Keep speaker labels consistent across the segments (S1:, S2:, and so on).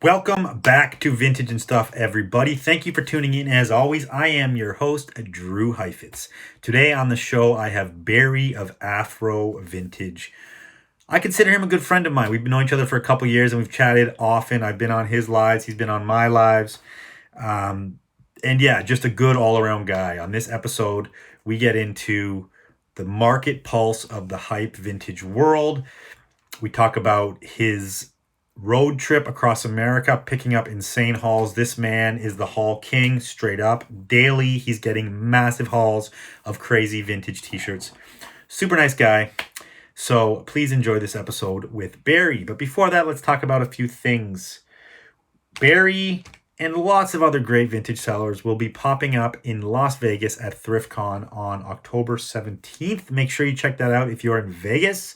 S1: Welcome back to Vintage and Stuff, everybody. Thank you for tuning in. As always, I am your host, Drew Heifetz. Today on the show, I have Barry of Afro Vintage. I consider him a good friend of mine. We've known each other for a couple years and we've chatted often. I've been on his lives. He's been on my lives. And yeah, just a good all-around guy. On this episode, we get into the market pulse of the hype vintage world. We talk about his road trip across America, picking up insane hauls. This man is the haul king, straight up. Daily, he's getting massive hauls of crazy vintage t-shirts. Super nice guy. So please enjoy this episode with Barry. But before that, let's talk about a few things. Barry and lots of other great vintage sellers will be popping up in Las Vegas at ThriftCon on October 17th. Make sure you check that out if you're in Vegas.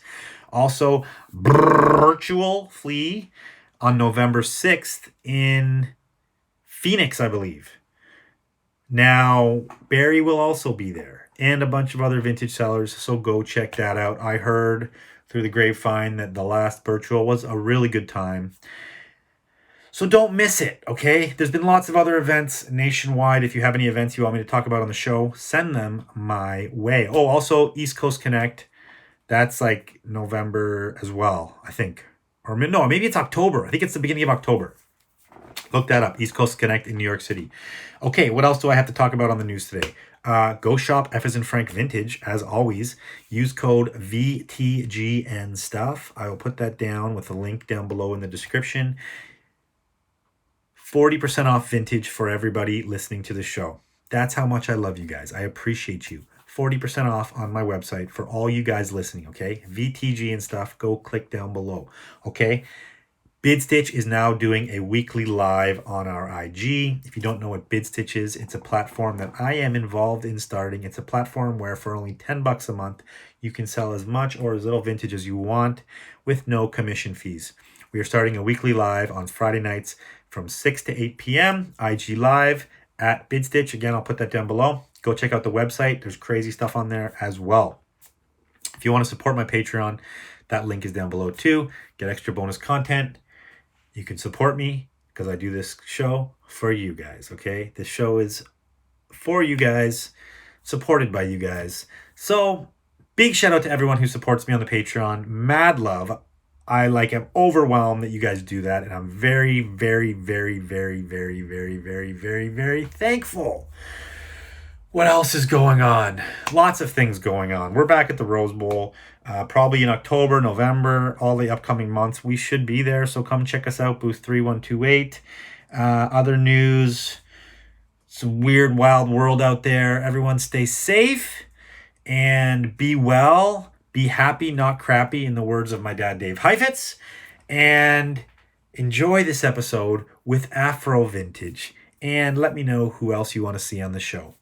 S1: Also, Virtual Flea on November 6th in Phoenix, I believe. Now, Barry will also be there and a bunch of other vintage sellers, so go check that out. I heard through the grapevine that the last Virtual was a really good time. So don't miss it, okay? There's been lots of other events nationwide. If you have any events you want me to talk about on the show, send them my way. Oh, also East Coast Connect. That's like November as well, I think. Or no, maybe it's October. I think it's the beginning of October. Look that up. East Coast Connect in New York City. Okay, what else do I have to talk about on the news today? Go shop F as in Frank Vintage, as always. Use code VTG and stuff. I will put that down with a link down below in the description. 40% off vintage for everybody listening to the show. That's how much I love you guys. I appreciate you. 40% off on my website for all you guys listening, okay? VTG and stuff, go click down below, okay? Bidstitch is now doing a weekly live on our IG. If you don't know what Bidstitch is, it's a platform that I am involved in starting. It's a platform where for only $10 a month, you can sell as much or as little vintage as you want with no commission fees. We are starting a weekly live on Friday nights from 6 to 8 p.m. IG Live at Bidstitch. Again, I'll put that down below. Go check out the website. There's crazy stuff on there as well. If you want to support my Patreon, that link is down below too. Get extra bonus content. You can support me because I do this show for you guys, okay? This show is for you guys, supported by you guys. So, big shout out to everyone who supports me on the Patreon. Mad love. I'm overwhelmed that you guys do that, and I'm very, very, very, very, very, very, very, very, very thankful. What else is going on? Lots of things going on. We're back at the Rose Bowl, probably in October, November, all the upcoming months. We should be there, so come check us out, booth 3128. Other news, some weird, wild world out there. Everyone stay safe and be well. Be happy, not crappy, in the words of my dad, Dave Heifetz. And enjoy this episode with Afro Vintage. And let me know who else you want to see on the show.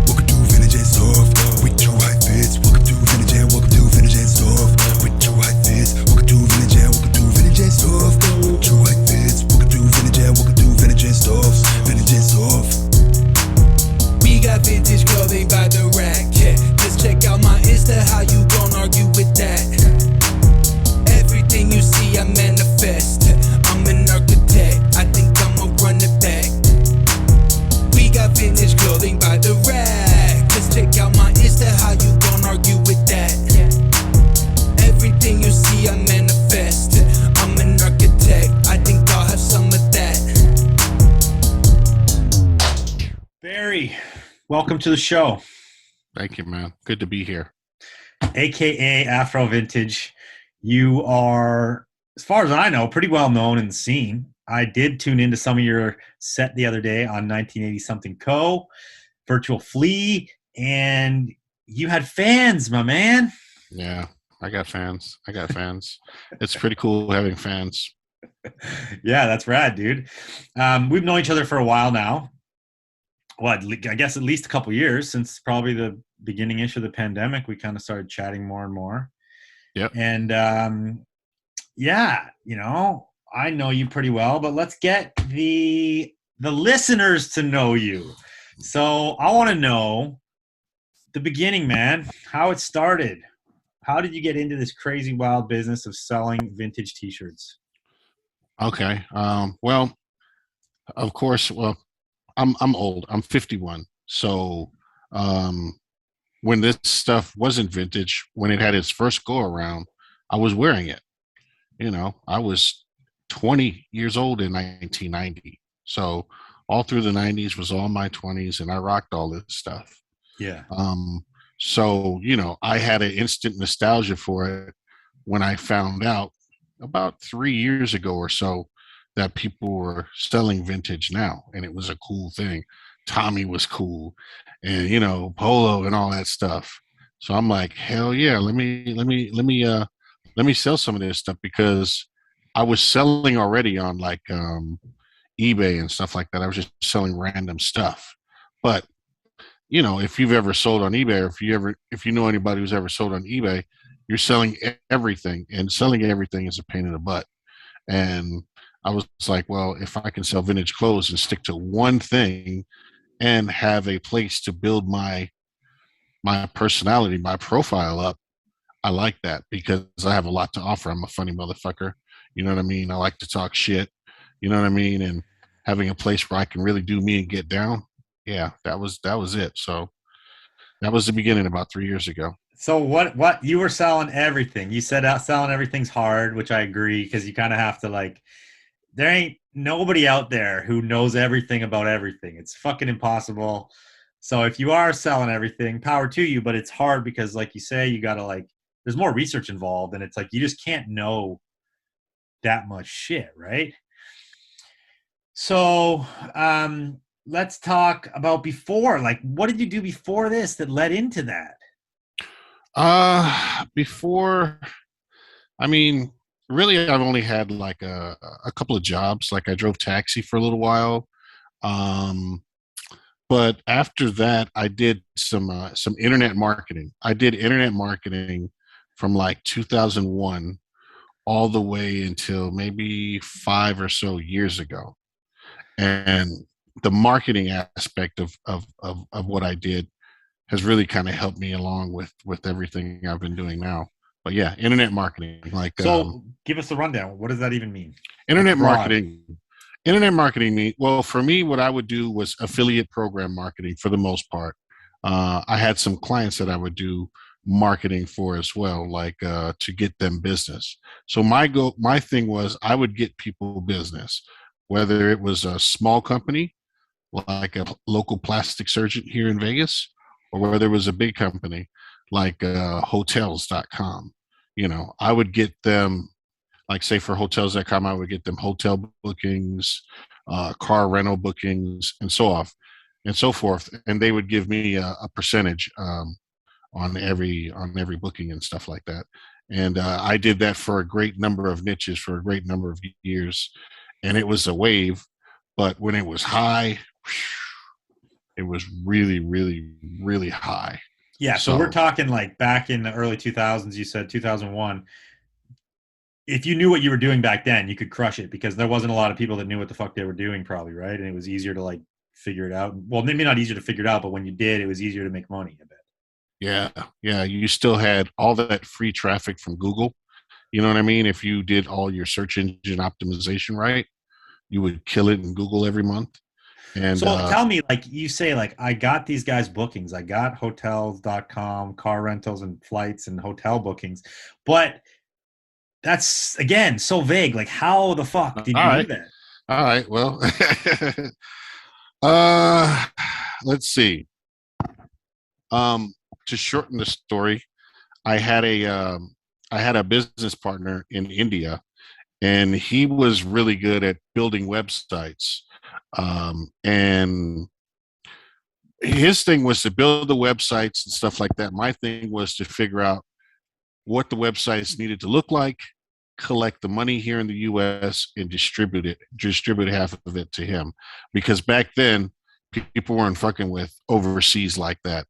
S2: Welcome to Vintage and Stuff with Drew Heifetz. Welcome to Vintage and welcome to Vintage and Stuff with Drew Heifetz. Welcome to Vintage and welcome to Vintage and Stuff. Drew Heifetz. Welcome to Vintage and welcome to Vintage and Stuff. Vintage and Stuff. We got vintage clothing by the rack. Yeah, just check out my Insta. How you gon' argue with that? Everything you see, I manifest. I'm an architect, I think I'ma run it back. We got vintage clothing by the rack. Just check out my Insta, how you gon' argue with that? Everything you see, I manifest. I'm an architect, I think I'll have some of that.
S1: Barry, welcome to the show.
S3: Thank you, man. Good to be here.
S1: AKA Afro Vintage. You are, as far as I know, pretty well known in the scene. I did tune into some of your set the other day on 1980 Something Co., Virtual Flea, and you had fans, my man.
S3: Yeah, I got fans. It's pretty cool having fans.
S1: Yeah, that's rad, dude. We've known each other for a while now. Well, I guess at least a couple years, since probably the beginning-ish of the pandemic, we kind of started chatting more and more.
S3: Yep.
S1: And yeah, you know, I know you pretty well, but let's get the listeners to know you. So I want to know the beginning, man, how it started. how did you get into this crazy wild business of selling vintage T-shirts?
S3: Okay. Well, of course. Well, I'm old. I'm 51. So um, when this stuff wasn't vintage, when it had its first go around, I was wearing it. I was 20 years old in 1990. So all through the 90s was all my 20s, and I rocked all this stuff.
S1: Yeah.
S3: Um, so, I had an instant nostalgia for it when I found out about 3 years ago or so that people were selling vintage now, and it was a cool thing. Tommy was cool, and Polo and all that stuff. So I'm like, hell yeah, let me sell some of this stuff because I was selling already on like eBay and stuff like that. I was just selling random stuff, but if you've ever sold on eBay, or if you know anybody who's ever sold on eBay, you're selling everything, and selling everything is a pain in the butt. And I was like, well, if I can sell vintage clothes and stick to one thing and have a place to build my personality, my profile up, I like that because I have a lot to offer. I'm a funny motherfucker. You know what I mean? I like to talk shit. You know what I mean? And having a place where I can really do me and get down. Yeah, that was it. So that was the beginning about 3 years ago.
S1: So what you were selling everything. You said out selling everything's hard, which I agree because you kind of have to like there ain't nobody out there who knows everything about everything. It's fucking impossible. So if you are selling everything, power to you, but it's hard because like you say you got to like there's more research involved and it's like you just can't know that much shit, right? So, let's talk about before. Like, what did you do before this that led into that?
S3: Before, I mean, really, I've only had like a couple of jobs. Like I drove taxi for a little while. Um, but after that, I did some internet marketing. I did internet marketing from like 2001 all the way until maybe 5 or so years ago. And the marketing aspect of what I did has really kind of helped me along with everything I've been doing now. But yeah, internet marketing, like
S1: So, give us a rundown. What does that even mean? That's
S3: internet
S1: broad.
S3: marketing. Internet marketing me well for me. What I would do was affiliate program marketing for the most part. I had some clients that I would do marketing for as well, like to get them business. So my thing was I would get people business, whether it was a small company like a local plastic surgeon here in Vegas, or whether it was a big company like hotels.com. I would get them, like, say for hotels.com, I would get them hotel bookings, car rental bookings, and so off and so forth. And they would give me a percentage on every booking and stuff like that. And I did that for a great number of niches for a great number of years, and it was a wave. But when it was high, it was really, really, really high.
S1: Yeah, so we're
S3: So
S1: talking like back in the early 2000s, you said 2001. If you knew what you were doing back then, you could crush it because there wasn't a lot of people that knew what the fuck they were doing, probably, right? And it was easier to like figure it out. Well, maybe not easier to figure it out, but when you did, it was easier to make money, I bet.
S3: yeah, yeah, you still had all that free traffic from Google. You know what I mean? If you did all your search engine optimization right, you would kill it in Google every month. And
S1: So tell me, like you say, like I got these guys bookings. I got hotels.com, car rentals and flights and hotel bookings. But that's again so vague. Like how the fuck
S3: all
S1: did you do
S3: right,
S1: that?
S3: all right. Well, uh, let's see. Um, to shorten the story, I had a business partner in India, and he was really good at building websites. And his thing was to build the websites and stuff like that. My thing was to figure out what the websites needed to look like, collect the money here in the US and distribute half of it to him. Because back then people weren't fucking with overseas like that.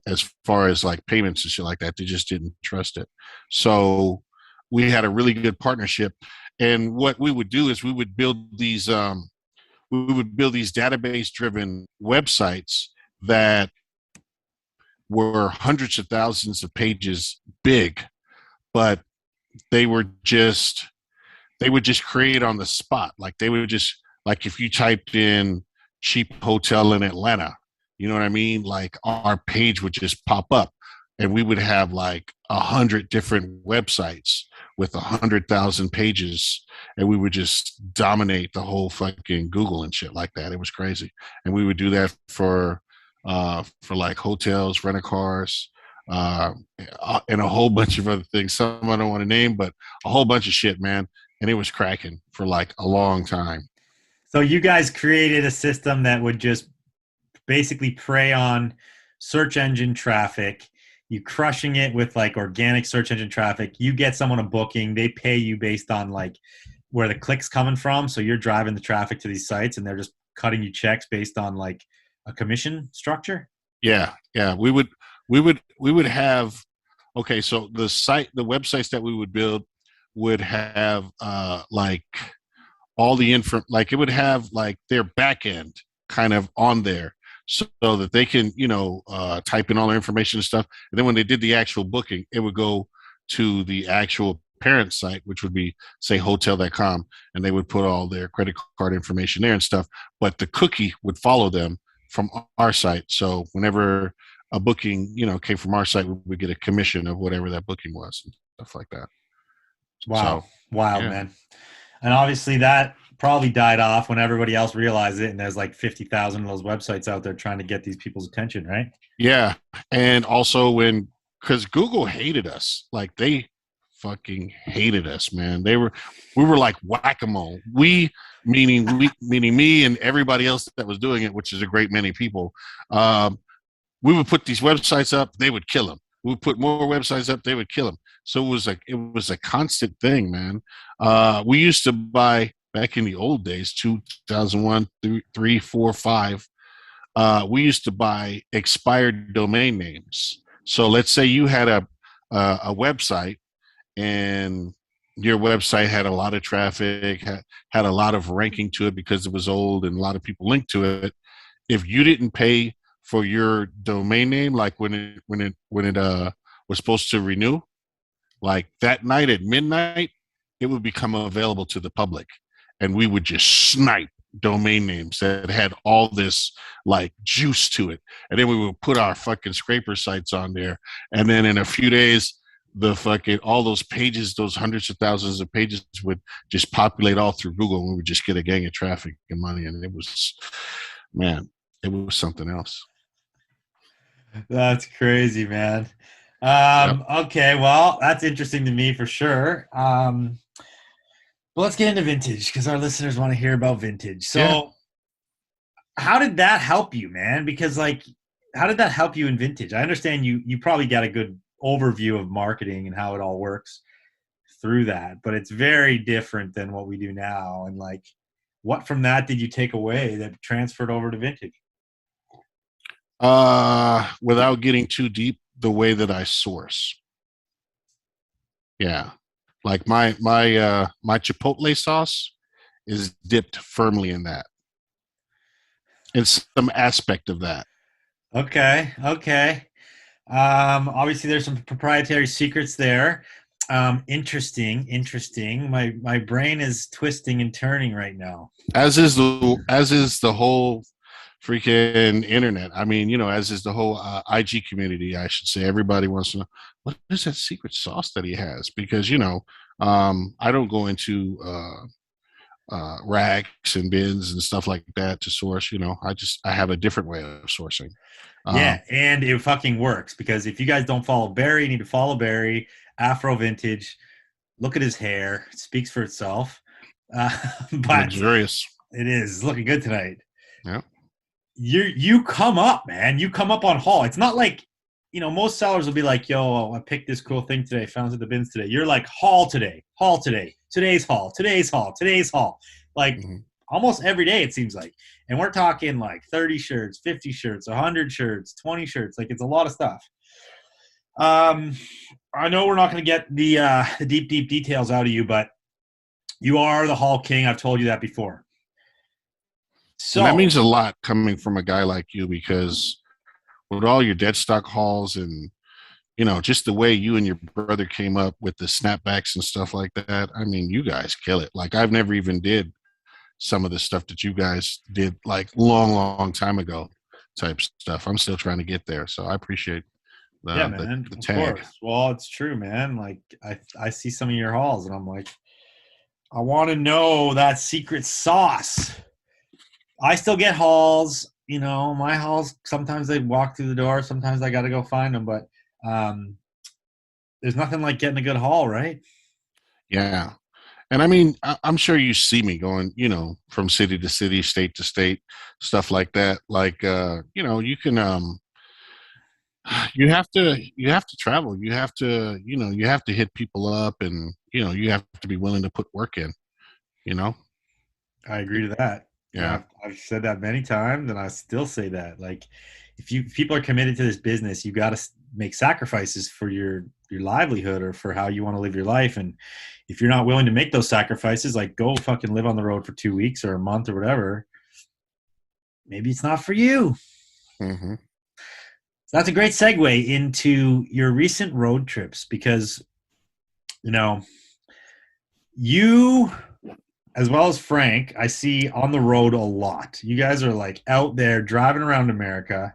S3: As far as like payments and shit like that, they just didn't trust it. So we had a really good partnership. And what we would do is we would build these database driven websites that were hundreds of thousands of pages big, but they were just they would just create on the spot. Like they would just like if you typed in cheap hotel in Atlanta, you know what I mean? Like our page would just pop up, and we would have like 100 different websites with 100,000 pages, and we would just dominate the whole fucking Google and shit like that. It was crazy, and we would do that for like hotels, rent a cars, uh, and a whole bunch of other things. Some I don't want to name, but a whole bunch of shit, man. And it was cracking for like a long time.
S1: So you guys created a system that would just basically prey on search engine traffic. You crushing it with like organic search engine traffic. You get someone a booking, they pay you based on like where the clicks coming from. So you're driving the traffic to these sites, and they're just cutting you checks based on like a commission structure.
S3: Yeah, yeah. We would have okay. So the websites that we would build would have like all the info, like it would have like their back end kind of on there so that they can, type in all their information and stuff. And then when they did the actual booking, it would go to the actual parent site, which would be, say, hotel.com, and they would put all their credit card information there and stuff. But the cookie would follow them from our site. So whenever a booking, came from our site, we would get a commission of whatever that booking was and stuff like that.
S1: Wow.
S3: So,
S1: Wild,
S3: yeah.
S1: man. And obviously that probably died off when everybody else realized it. And there's like 50,000 of those websites out there trying to get these people's attention, right?
S3: Yeah. And also because Google hated us, like they fucking hated us, man. We were like whack-a-mole. Meaning me and everybody else that was doing it, which is a great many people. We would put these websites up, they would kill them. We would put more websites up, they would kill them. So it was a constant thing, man. We used to buy back in the old days, 2001, 3, 4, 5. We used to buy expired domain names. So let's say you had a website, and your website had a lot of traffic, had a lot of ranking to it because it was old and a lot of people linked to it. If you didn't pay for your domain name, like when it was supposed to renew, like that night at midnight, it would become available to the public, and we would just snipe domain names that had all this like juice to it, and then we would put our fucking scraper sites on there, and then in a few days, the fucking all those pages, those hundreds of thousands of pages would just populate all through Google, and we would just get a gang of traffic and money, and it was, man, it was something else.
S1: That's crazy, man.
S3: Yep.
S1: Okay, well, that's interesting to me for sure. But let's get into vintage because our listeners want to hear about vintage.
S3: Yeah.
S1: So, how did that help you, man? Because like, how did that help you in vintage? I understand you probably got a good overview of marketing and how it all works through that, but it's very different than what we do now. And like, what from that did you take away that transferred over to vintage?
S3: Without getting too deep, the way that I source. Yeah. Like my Chipotle sauce is dipped firmly in that. In some aspect of that.
S1: Okay, okay. Obviously, there's some proprietary secrets there. Interesting, interesting. My brain is twisting and turning right now.
S3: As is the whole freaking internet. I mean, as is the whole IG community, I should say. Everybody wants to know what is that secret sauce that he has, because I don't go into racks and bins and stuff like that to source. I have a different way of sourcing.
S1: Yeah, and it fucking works because if you guys don't follow Barry, you need to follow Barry. Afro Vintage. Look at his hair; it speaks for itself. But
S3: Luxurious.
S1: it is looking good tonight.
S3: Yeah.
S1: You come up, man. You come up on haul. It's not like, most sellers will be like, yo, I picked this cool thing today, found it at the bins today. You're like, haul today, today's haul, today's haul, today's haul. Like almost every day it seems like. And we're talking like 30 shirts, 50 shirts, 100 shirts, 20 shirts. Like it's a lot of stuff. I know we're not going to get the deep details out of you, but you are the haul king. I've told you that before. So
S3: and that means a lot coming from a guy like you, because with all your dead stock hauls and just the way you and your brother came up with the snapbacks and stuff like that. I mean, you guys kill it. Like I've never even did some of the stuff that you guys did like long, long time ago type stuff. I'm still trying to get there. So I appreciate
S1: Yeah,
S3: the
S1: man.
S3: the
S1: Of
S3: tag.
S1: course. Well, it's true, man. Like I see some of your hauls, and I'm like, I want to know that secret sauce. I still get hauls. My hauls. Sometimes they walk through the door. Sometimes I got to go find them. But um, there's nothing like getting a good haul, right?
S3: Yeah. And I mean, I'm sure you see me going, from city to city, state to state, stuff like that. Like, you can, you have to travel. You have to hit people up, and you have to be willing to put work in. You know,
S1: I agree to that.
S3: yeah,
S1: I've said that many times, and I still say that. Like, if people are committed to this business, you got to make sacrifices for your livelihood or for how you want to live your life. And if you're not willing to make those sacrifices, like go fucking live on the road for 2 weeks or a month or whatever. Maybe it's not for you.
S3: hmm
S1: So that's a great segue into your recent road trips because you know you as well as Frank, I see on the road a lot. You guys are like out there driving around America,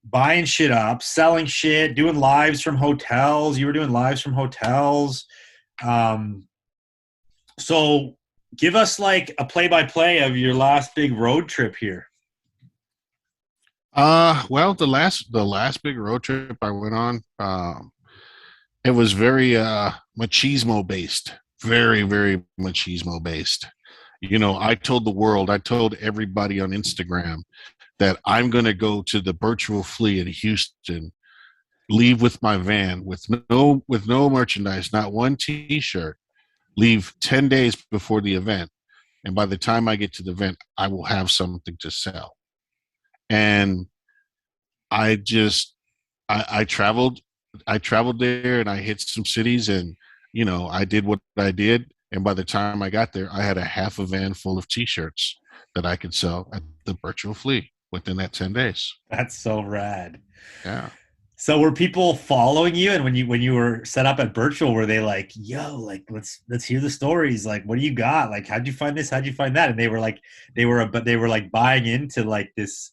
S1: buying shit up, selling shit, doing lives from hotels. You were doing lives from hotels. Um, so give us like a play by play of your last big road trip here.
S3: Well, the last big road trip I went on, it was very machismo based, very very machismo based. I told everybody on Instagram that I'm going to go to the virtual flea in Houston, leave with my van with no merchandise, not one T-shirt, leave 10 days before the event, and by the time I get to the event, I will have something to sell. And I just I traveled there, and I hit some cities, and I did what I did, and by the time I got there, I had a half a van full of T-shirts that I could sell at the virtual flea within that 10 days.
S1: That's so rad.
S3: Yeah.
S1: So were people following you, and when you were set up at Virtual, were they like, "Yo, like let's hear the stories. Like, what do you got? Like, how'd you find this? How'd you find that?" And they were like, but they were like buying into like this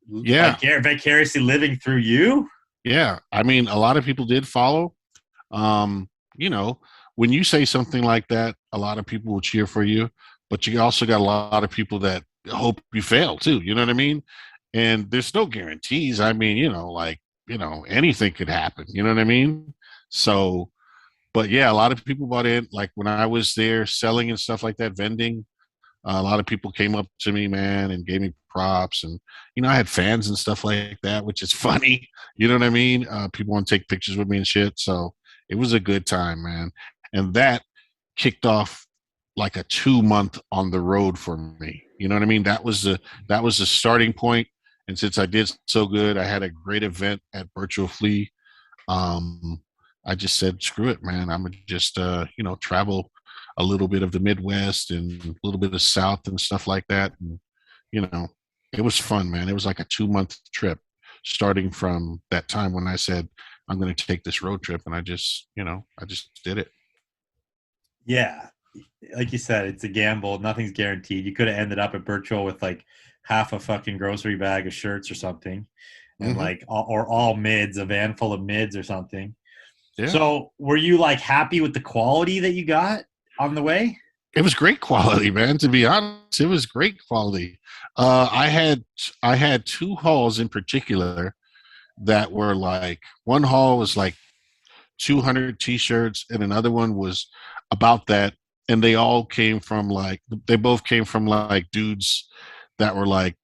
S3: Yeah.
S1: vicariously living through you.
S3: Yeah. I mean, a lot of people did follow. Um, you know, when you say something like that, a lot of people will cheer for you, but you also got a lot of people that hope you fail too. You know what I mean? And there's no guarantees. I mean, anything could happen. You know what I mean? So, but yeah, a lot of people bought in. Like when I was there selling and stuff like that, vending, a lot of people came up to me, man, and gave me props. And, I had fans and stuff like that, which is funny. You know what I mean? People want to take pictures with me and shit. So it was a good time, man. And that kicked off like a 2 month on the road for me. You know what I mean? That was the starting point. And since I did so good, I had a great event at Virtual Flea. um, I just said, screw it, man. I'm gonna just travel a little bit of the Midwest and a little bit of South and stuff like that. And you know, it was fun, man. It was like a 2 month trip, starting from that time when I said I'm going to take this road trip, and I just did it.
S1: Yeah, like you said, it's a gamble. Nothing's guaranteed. You could have ended up at Virtual with like half a fucking grocery bag of shirts or something, and
S3: hmm
S1: like all mids, a van full of mids or something.
S3: Yeah,
S1: So were you like happy with the quality that you got on the way?
S3: it was great quality, man. To be honest, it was great quality. I had two hauls in particular that were like, one haul was like 200 t-shirts, and another one was about that, and they both came from like dudes that were like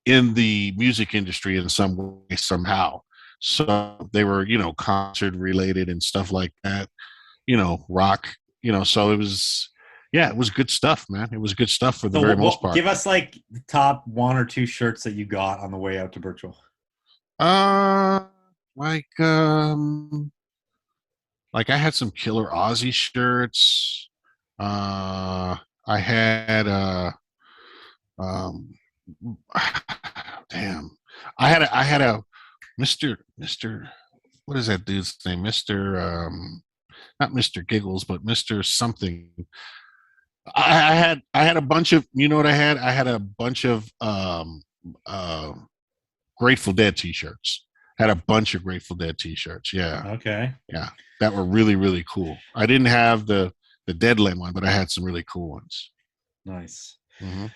S3: in the music industry in some way somehow. So they were concert related and stuff like that, rock, so it was good stuff, man. It was good stuff for the
S1: So
S3: very most part.
S1: give us like the top one or two shirts that you got on the way out to Virtual.
S3: uh like I had some Killer Aussie shirts. I had um damn. I had a Mr. Mr. what is that dude's name? Mister not Mister Giggles, but Mister something. I had a bunch of, you know what I had? I had a bunch of uh Grateful Dead t-shirts. Had a bunch of Grateful Dead t-shirts. Yeah.
S1: Okay.
S3: Yeah. That were really, really cool. I didn't have the Deadland one, but I had some really cool ones.
S1: Nice.
S3: Hmm.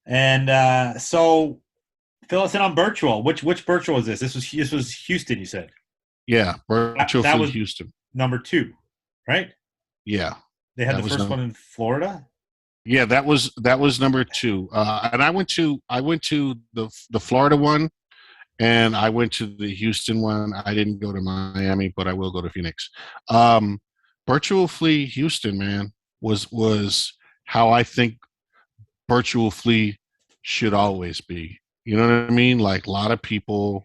S1: And so fill us in on virtual. Which virtual is this? This was Houston, you said.
S3: Yeah. Virtual
S1: That
S3: Fleet
S1: was
S3: Houston.
S1: number two, right?
S3: Yeah.
S1: They had
S3: That
S1: the
S3: was
S1: first
S3: number
S1: one in Florida.
S3: Yeah, that was number two. And I went to the Florida one, and I went to the Houston one. I didn't go to Miami, but I will go to Phoenix. Um, Virtual Flea Houston, man, was how I think Virtual Flea should always be. You know what I mean? Like a lot of people,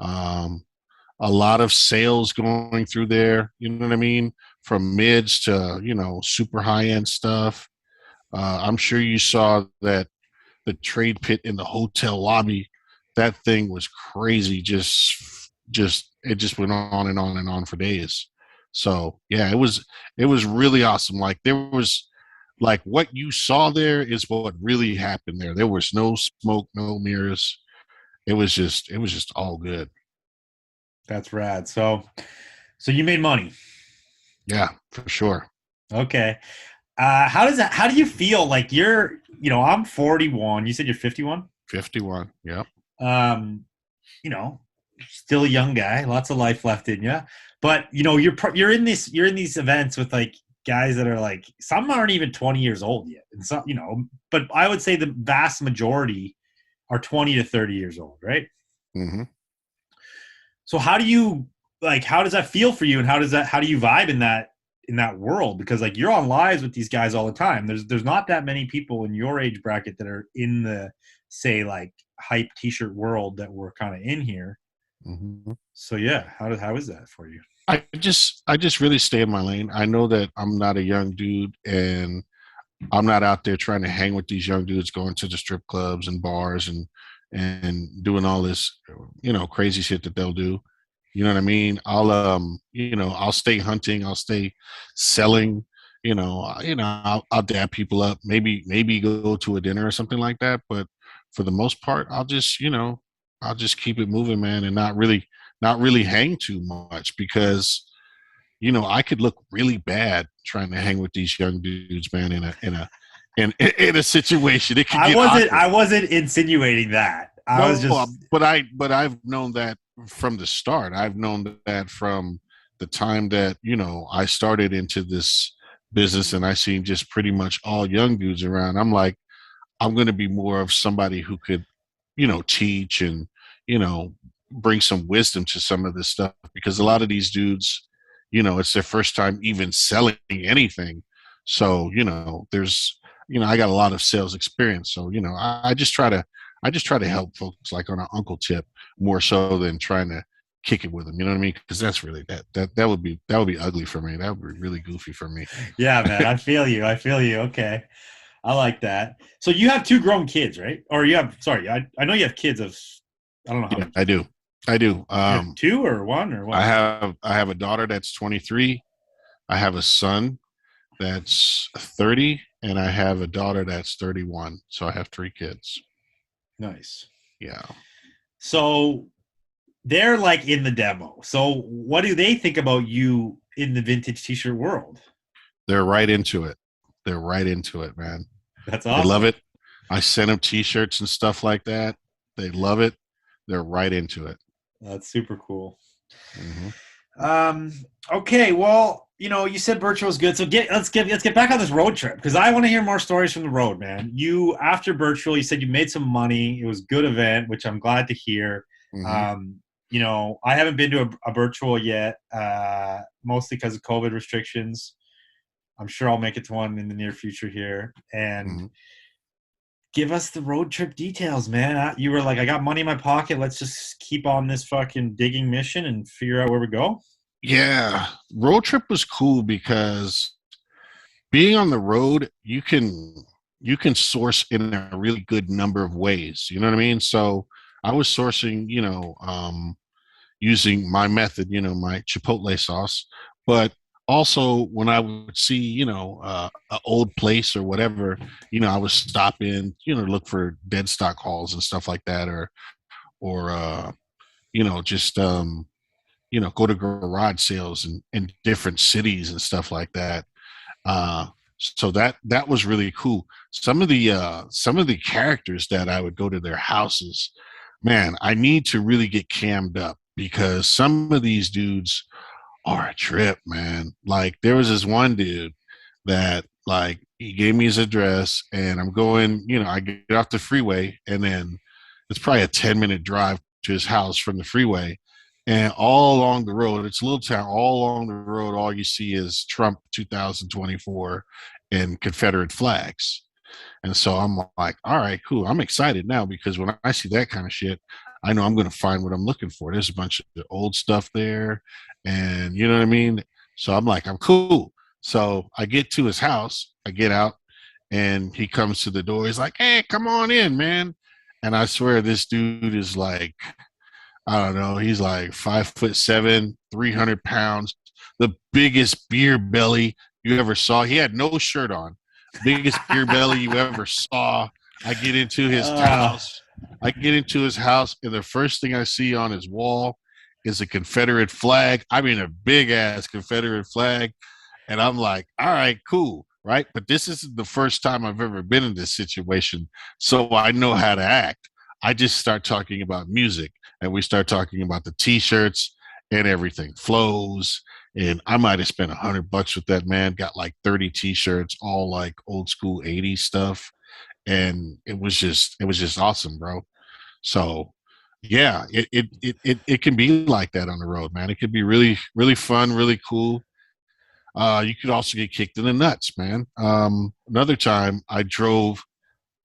S3: um, a lot of sales going through there. You know what I mean? From mids to super high end stuff. I'm sure you saw that the trade pit in the hotel lobby. That thing was crazy. Just it just went on and on and on for days. So yeah, it was really awesome. Like there was like what you saw there is what really happened there. There was no smoke, no mirrors. It was just all good.
S1: That's rad. So you made money.
S3: Yeah, for sure.
S1: Okay. How do you feel like I'm 41. You said you're 51.
S3: 51. Yep.
S1: Um, you know, Still a young guy, lots of life left in you. But you're in these events with like guys that are like some aren't even 20 years old yet. And some, but I would say the vast majority are 20 to 30 years old, right?
S3: Hmm.
S1: So how does that feel for you, and how do you vibe in that world? Because like you're on lives with these guys all the time. There's not that many people in your age bracket that are in the, say, like hype t-shirt world that we're kind of in here.
S3: Hmm.
S1: So yeah, how is that for you?
S3: I just really stay in my lane. I know that I'm not a young dude, and I'm not out there trying to hang with these young dudes going to the strip clubs and bars and doing all this, crazy shit that they'll do. You know what I mean? I'll stay hunting, I'll stay selling, I'll dab people up, maybe go to a dinner or something like that. But for the most part, I'll just keep it moving, man, and not really hang too much because I could look really bad trying to hang with these young dudes, man, in a situation. It could
S1: I
S3: get
S1: wasn't
S3: awkward.
S1: I wasn't insinuating that. I was
S3: No,
S1: just
S3: but I've known that from the start. I've known that from the time that, I started into this business and I seen just pretty much all young dudes around. I'm like, I'm going to be more of somebody who could, teach and, you know, bring some wisdom to some of this stuff because a lot of these dudes, it's their first time even selling anything. So, I got a lot of sales experience. So, I just try to help folks like on an uncle tip more so than trying to kick it with them. You know what I mean? Because that's really that would be ugly for me. That would be really goofy for me.
S1: yeah, man. I feel you. I feel you. Okay. I like that. So you have two grown kids, right? Or sorry, I know you have kids of, I don't know how
S3: Yeah,
S1: many.
S3: I do. I do.
S1: You have two or one or
S3: I
S1: what?
S3: have a daughter that's 23. I have a son that's 30, and I have a daughter that's 31. So I have three kids.
S1: Nice.
S3: Yeah,
S1: So they're like in the demo. So what do they think about you in the vintage t-shirt world?
S3: they're right into it. They're right into it, man.
S1: That's
S3: They love
S1: awesome.
S3: it. I send them T-shirts and stuff like that. They love it. They're right into it.
S1: That's super cool.
S3: Hmm.
S1: Um, okay, well, you said virtual is good. So let's get back on this road trip because I want to hear more stories from the road, man. You after virtual, you said you made some money. It was a good event, which I'm glad to hear.
S3: Hmm.
S1: Um, I haven't been to a virtual yet, mostly because of COVID restrictions. I'm sure I'll make it to one in the near future here. And
S3: Hmm.
S1: give us the road trip details, man. You were like, I got money in my pocket. Let's just keep on this fucking digging mission and figure out where we go.
S3: Yeah, road trip was cool because being on the road, you can source in a really good number of ways. You know what I mean? So I was sourcing, using my method, my Chipotle sauce. But also when I would see, an old place or whatever, I would stop in, look for dead stock hauls and stuff like that, or just go to garage sales in different cities and stuff like that. Uh, so that was really cool. Some of the characters that I would go to their houses, man, I need to really get cammed up because some of these dudes are a trip, man. Like there was this one dude that like he gave me his address and I'm going, I get off the freeway and then it's probably a 10-minute drive to his house from the freeway. And all along the road, it's a little town, all along the road, all you see is Trump 2024 and Confederate flags. And so I'm like, all right, cool. I'm excited now because when I see that kind of shit, I know I'm going to find what I'm looking for. There's a bunch of old stuff there. And you know what I mean? So I'm like, I'm cool. So I get to his house, I get out, and he comes to the door. He's like, hey, come on in, man. And I swear this dude is like, I don't know, he's like 5'7", 300 pounds, the biggest beer belly you ever saw. He had no shirt on, biggest beer belly you ever saw. I get into his house. And the first thing I see on his wall is a Confederate flag. I mean, a big ass Confederate flag. And I'm like, all right, cool. Right. But this isn't the first time I've ever been in this situation. So I know how to act. I just start talking about music and we start talking about the t-shirts and everything flows. And I might have spent $100 with that man, got like 30 t-shirts, all like old school 80s stuff. And it was just awesome, bro. So yeah, it can be like that on the road, man. It could be really, really fun, really cool. You could also get kicked in the nuts, man. Another time I drove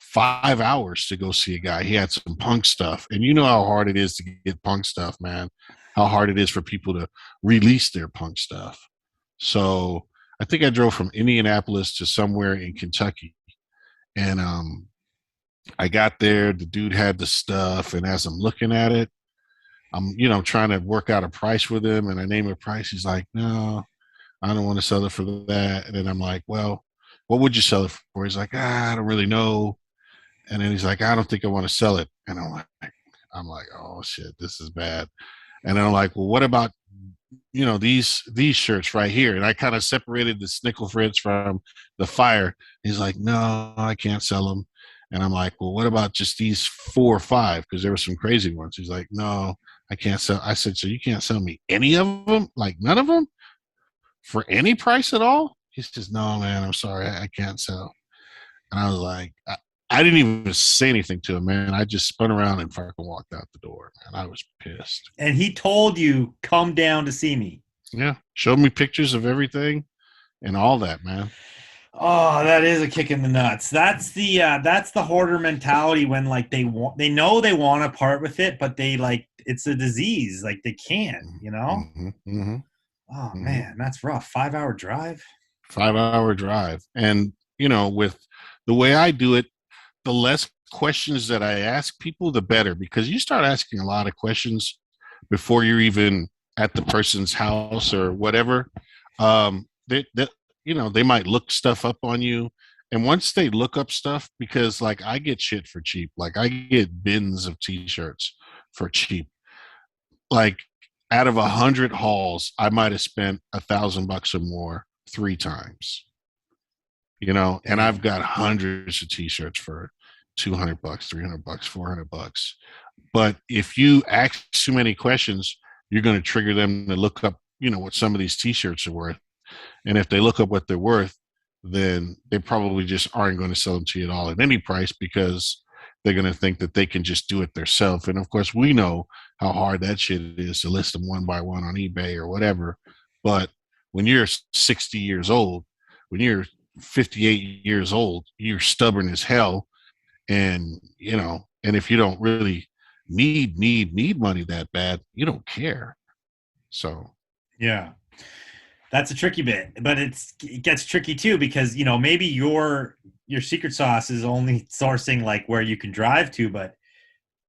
S3: 5 hours to go see a guy. He had some punk stuff. And you know how hard it is to get punk stuff, man. How hard it is for people to release their punk stuff. So I think I drove from Indianapolis to somewhere in Kentucky. And I got there, the dude had the stuff, and as I'm looking at it, I'm, trying to work out a price with him, and I name a price. He's like, no, I don't want to sell it for that. And then I'm like, well, what would you sell it for? He's like, I don't really know. And then he's like, I don't think I want to sell it. And I'm like, oh shit, this is bad. And then I'm like, well, what about, these shirts right here? And I kind of separated the Snickle Fritz from the Fire. He's like, no, I can't sell them. And I'm like, well, what about just these 4 or 5? Because there were some crazy ones. He's like, no, I can't sell. I said, so you can't sell me any of them? Like none of them for any price at all? He says, no, man, I'm sorry. I can't sell. And I was like, I didn't even say anything to him, man. I just spun around and fucking walked out the door, man. I was pissed.
S1: And he told you, come down to see me.
S3: Yeah. Showed me pictures of everything and all that, man.
S1: Oh, that is a kick in the nuts. That's the hoarder mentality when like they know they want to part with it, but they like it's a disease. Like they can't,
S3: Mm-hmm, mm-hmm,
S1: Oh
S3: mm-hmm.
S1: man, that's rough. 5-hour drive.
S3: 5-hour drive. And, with the way I do it, the less questions that I ask people, the better, because you start asking a lot of questions before you're even at the person's house or whatever. They might look stuff up on you. And once they look up stuff, because like I get shit for cheap, like I get bins of t-shirts for cheap. Like out of 100 hauls, I might have spent $1,000 or more 3 times. And I've got hundreds of t-shirts for $200, $300, $400. But if you ask too many questions, you're going to trigger them to look up, what some of these t-shirts are worth. And if they look up what they're worth, then they probably just aren't going to sell them to you at all at any price because they're going to think that they can just do it themselves. And of course, we know how hard that shit is to list them one by one on eBay or whatever. But when you're 60 years old, when you're 58 years old, you're stubborn as hell. And, and if you don't really need money that bad, you don't care. So,
S1: yeah. That's a tricky bit, but it gets tricky too because maybe your secret sauce is only sourcing like where you can drive to, but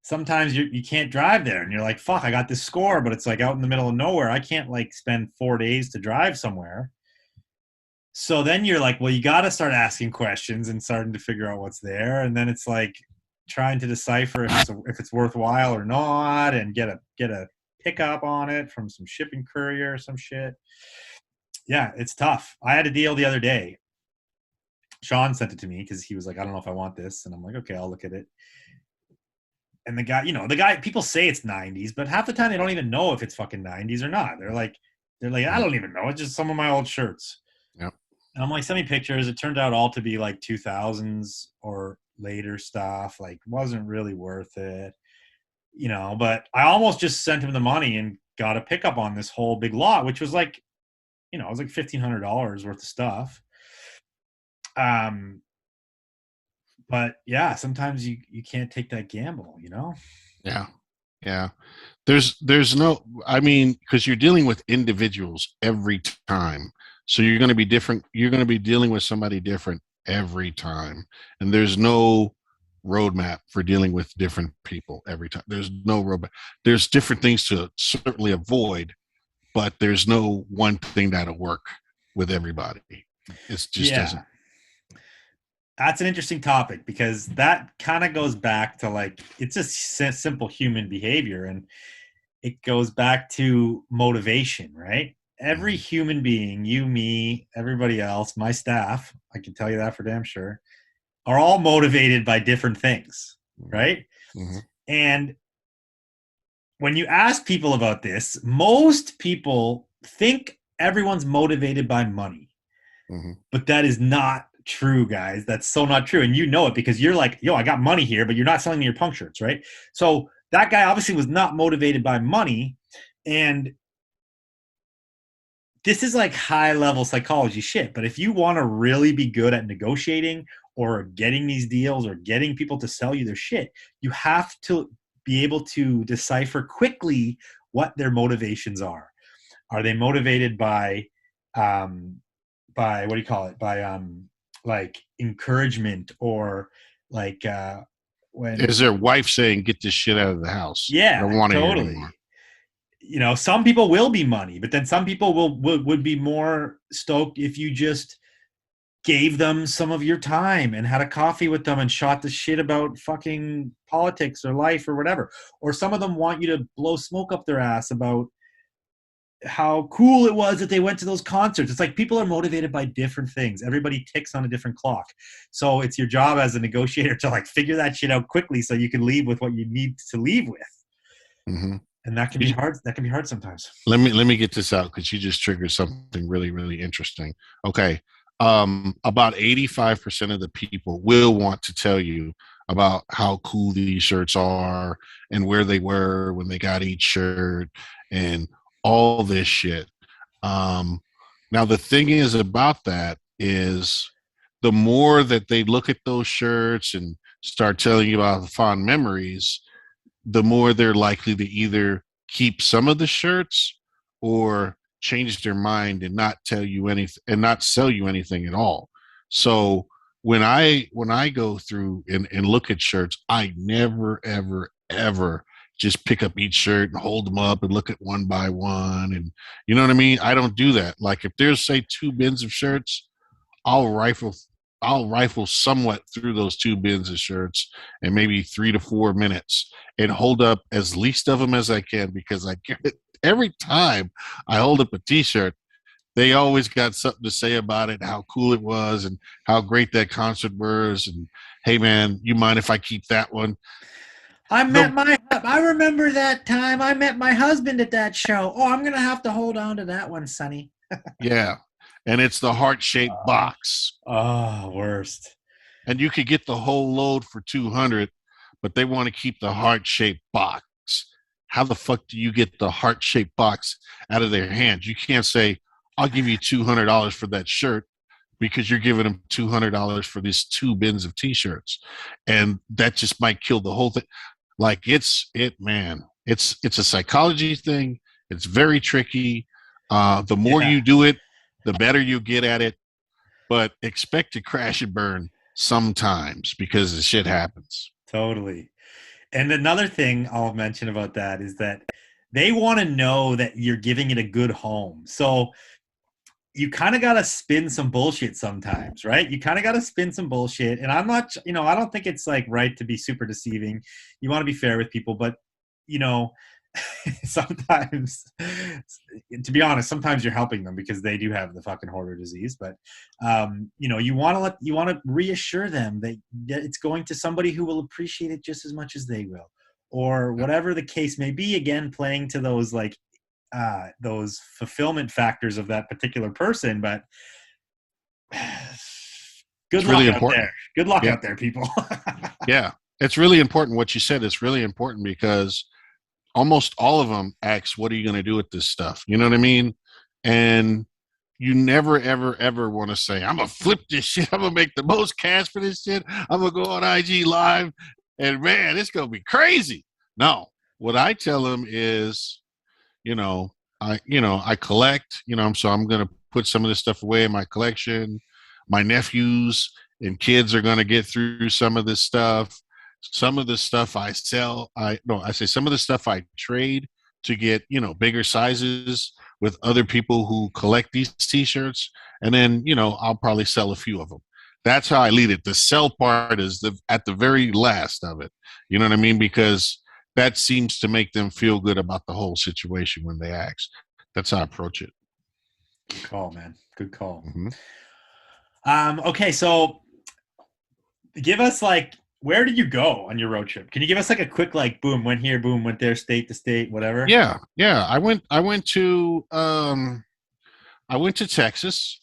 S1: sometimes you can't drive there, and you're like, fuck, I got this score, but it's like out in the middle of nowhere. I can't like spend 4 days to drive somewhere. So then you're like, well, you got to start asking questions and starting to figure out what's there, and then it's like trying to decipher if it's worthwhile or not, and get a pickup on it from some shipping courier or some shit. Yeah, it's tough. I had a deal the other day. Sean sent it to me because he was like, I don't know if I want this, and I'm like, okay, I'll look at it. And the guy, people say it's 90s, but half the time they don't even know if it's fucking 90s or not. They're like, I don't even know. It's just some of my old shirts.
S3: Yep.
S1: And I'm like, send me pictures. It turned out all to be like 2000s or later stuff. Like, wasn't really worth it, but I almost just sent him the money and got a pickup on this whole big lot, which was like, it was like $1,500 worth of stuff. But yeah, sometimes you can't take that gamble.
S3: Yeah. Yeah. There's no, I mean, because you're dealing with individuals every time. So you're going to be different. You're going to be dealing with somebody different every time. And there's no roadmap for dealing with different people every time. There's no roadmap. There's different things to certainly avoid, but there's no one thing that'll work with everybody. It just doesn't.
S1: That's an interesting topic because that kind of goes back to like, it's just simple human behavior, and it goes back to motivation, right? Every human being, you, me, everybody else, my staff, I can tell you that for damn sure, are all motivated by different things, right?
S3: Mm-hmm.
S1: And when you ask people about this, most people think everyone's motivated by money.
S3: Mm-hmm.
S1: But that is not true, guys. That's so not true. And you know it because you're like, yo, I got money here, but you're not selling me your punk shirts, right? So that guy obviously was not motivated by money. And this is like high level psychology shit. But if you want to really be good at negotiating or getting these deals or getting people to sell you their shit, you have to be able to decipher quickly what their motivations are. Are they motivated by what do you call it? By like encouragement, or like when
S3: Is their wife saying, "Get this shit out of the house"? I
S1: yeah,
S3: don't want to hear
S1: totally.
S3: anymore.
S1: Some people will be money, but then some people would be more stoked if you just gave them some of your time and had a coffee with them and shot the shit about fucking politics or life or whatever. Or some of them want you to blow smoke up their ass about how cool it was that they went to those concerts. It's like people are motivated by different things. Everybody ticks on a different clock. So it's your job as a negotiator to like figure that shit out quickly so you can leave with what you need to leave with.
S3: Mm-hmm.
S1: And that can be hard. That can be hard sometimes.
S3: Let me get this out because you just triggered something really, really interesting. Okay. About 85% of the people will want to tell you about how cool these shirts are and where they were when they got each shirt and all this shit. Now the thing is about that is the more that they look at those shirts and start telling you about the fond memories, the more they're likely to either keep some of the shirts or change their mind and not tell you anything and not sell you anything at all. So when I go through and look at shirts, I never, ever, ever just pick up each shirt and hold them up and look at one by one. And you know what I mean? I don't do that. Like if there's say 2 bins of shirts, I'll rifle somewhat through those 2 bins of shirts in maybe 3 to 4 minutes and hold up as least of them as I can because I get it every time I hold up a t-shirt. They always got something to say about it, how cool it was and how great that concert was. And hey man, you mind if I keep that one?
S1: I remember that time I met my husband at that show. Oh, I'm going to have to hold on to that one, Sonny.
S3: Yeah. And it's the heart-shaped box.
S1: Oh, worst.
S3: And you could get the whole load for 200, but they want to keep the heart-shaped box. How the fuck do you get the heart-shaped box out of their hands? You can't say, I'll give you $200 for that shirt because you're giving them $200 for these 2 bins of t-shirts. And that just might kill the whole thing. Like it's a psychology thing. It's very tricky. The more you do it, the better you get at it, but expect to crash and burn sometimes because the shit happens.
S1: Totally. And another thing I'll mention about that is that they want to know that you're giving it a good home. So you kind of got to spin some bullshit sometimes, right? You kind of got to spin some bullshit. And I'm not, I don't think it's like right to be super deceiving. You want to be fair with people, but you know, sometimes, to be honest, sometimes you're helping them because they do have the fucking hoarder disease. But you want to reassure them that it's going to somebody who will appreciate it just as much as they will, or whatever the case may be. Again, playing to those fulfillment factors of that particular person. But good
S3: It's
S1: luck
S3: really
S1: out
S3: important.
S1: there. Good luck
S3: Yeah.
S1: out there, people.
S3: Yeah. It's really important. What you said is really important because almost all of them ask, what are you going to do with this stuff? You know what I mean? And you never, ever, ever want to say, I'm going to flip this shit. I'm going to make the most cash for this shit. I'm going to go on IG Live and man, it's going to be crazy. No, what I tell them is, I collect, so I'm going to put some of this stuff away in my collection. My nephews and kids are going to get through some of this stuff. Some of the stuff I sell, I say some of the stuff I trade to get, bigger sizes with other people who collect these t-shirts. And then, I'll probably sell a few of them. That's how I lead it. The sell part is at the very last of it. You know what I mean? Because that seems to make them feel good about the whole situation when they ask. That's how I approach it.
S1: Good call, man. Good call.
S3: Mm-hmm.
S1: Okay, so give us where did you go on your road trip? Can you give us a quick boom, went here, boom, went there, state to state, whatever?
S3: Yeah. I went to Texas,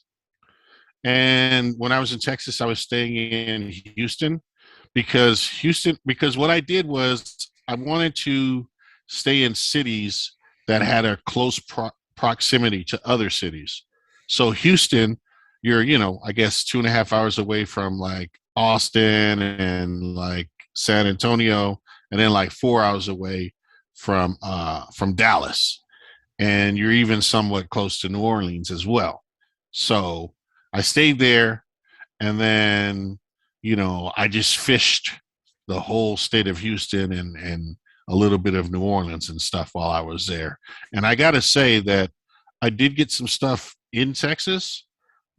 S3: and when I was in Texas, I was staying in because what I did was I wanted to stay in cities that had a close proximity to other cities. So Houston, you're, I guess 2.5 hours away from like Austin and like San Antonio, and then like 4 hours away from Dallas. And you're even somewhat close to New Orleans as well. So I stayed there, and then, I just fished the whole state of Houston and a little bit of New Orleans and stuff while I was there. And I got to say that I did get some stuff in Texas,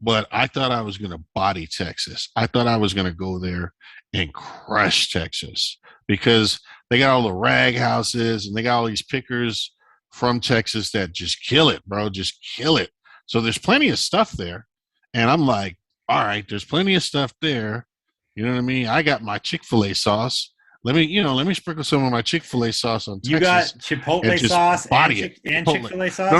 S3: but I thought I was going to body Texas. I thought I was going to go there and crush Texas because they got all the rag houses and they got all these pickers from Texas that just kill it, bro. Just kill it. So there's plenty of stuff there. And I'm like, all right, there's plenty of stuff there. You know what I mean? I got my Chick-fil-A sauce. Let me sprinkle some of my Chick-fil-A sauce on
S1: You
S3: Texas.
S1: got Chipotle
S3: and just
S1: sauce
S3: body it.
S1: and
S3: Chipotle.
S1: Chick-fil-A sauce?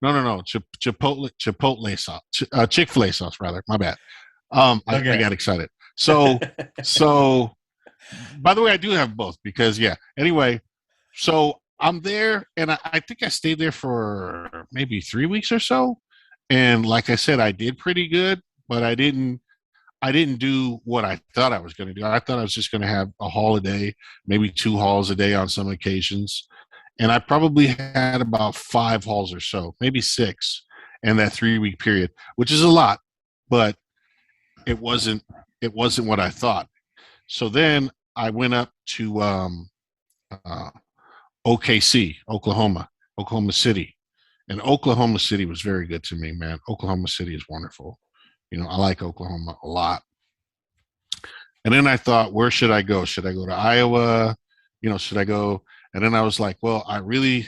S3: No. Chipotle sauce. Chick-fil-A sauce, rather. My bad. I got excited. So, by the way, I do have both because, yeah. Anyway, so I'm there, and I think I stayed there for maybe 3 weeks or so. And like I said, I did pretty good, but I didn't do what I thought I was going to do. I thought I was just going to have a haul a day, maybe 2 hauls a day on some occasions. And I probably had about 5 hauls or so, maybe 6 in that 3-week period, which is a lot, but it wasn't what I thought. So then I went up to OKC, Oklahoma City. And Oklahoma City was very good to me, man. Oklahoma City is wonderful. I like Oklahoma a lot. And then I thought, where should I go? Should I go to Iowa? Should I go? And then I was like, well, I really,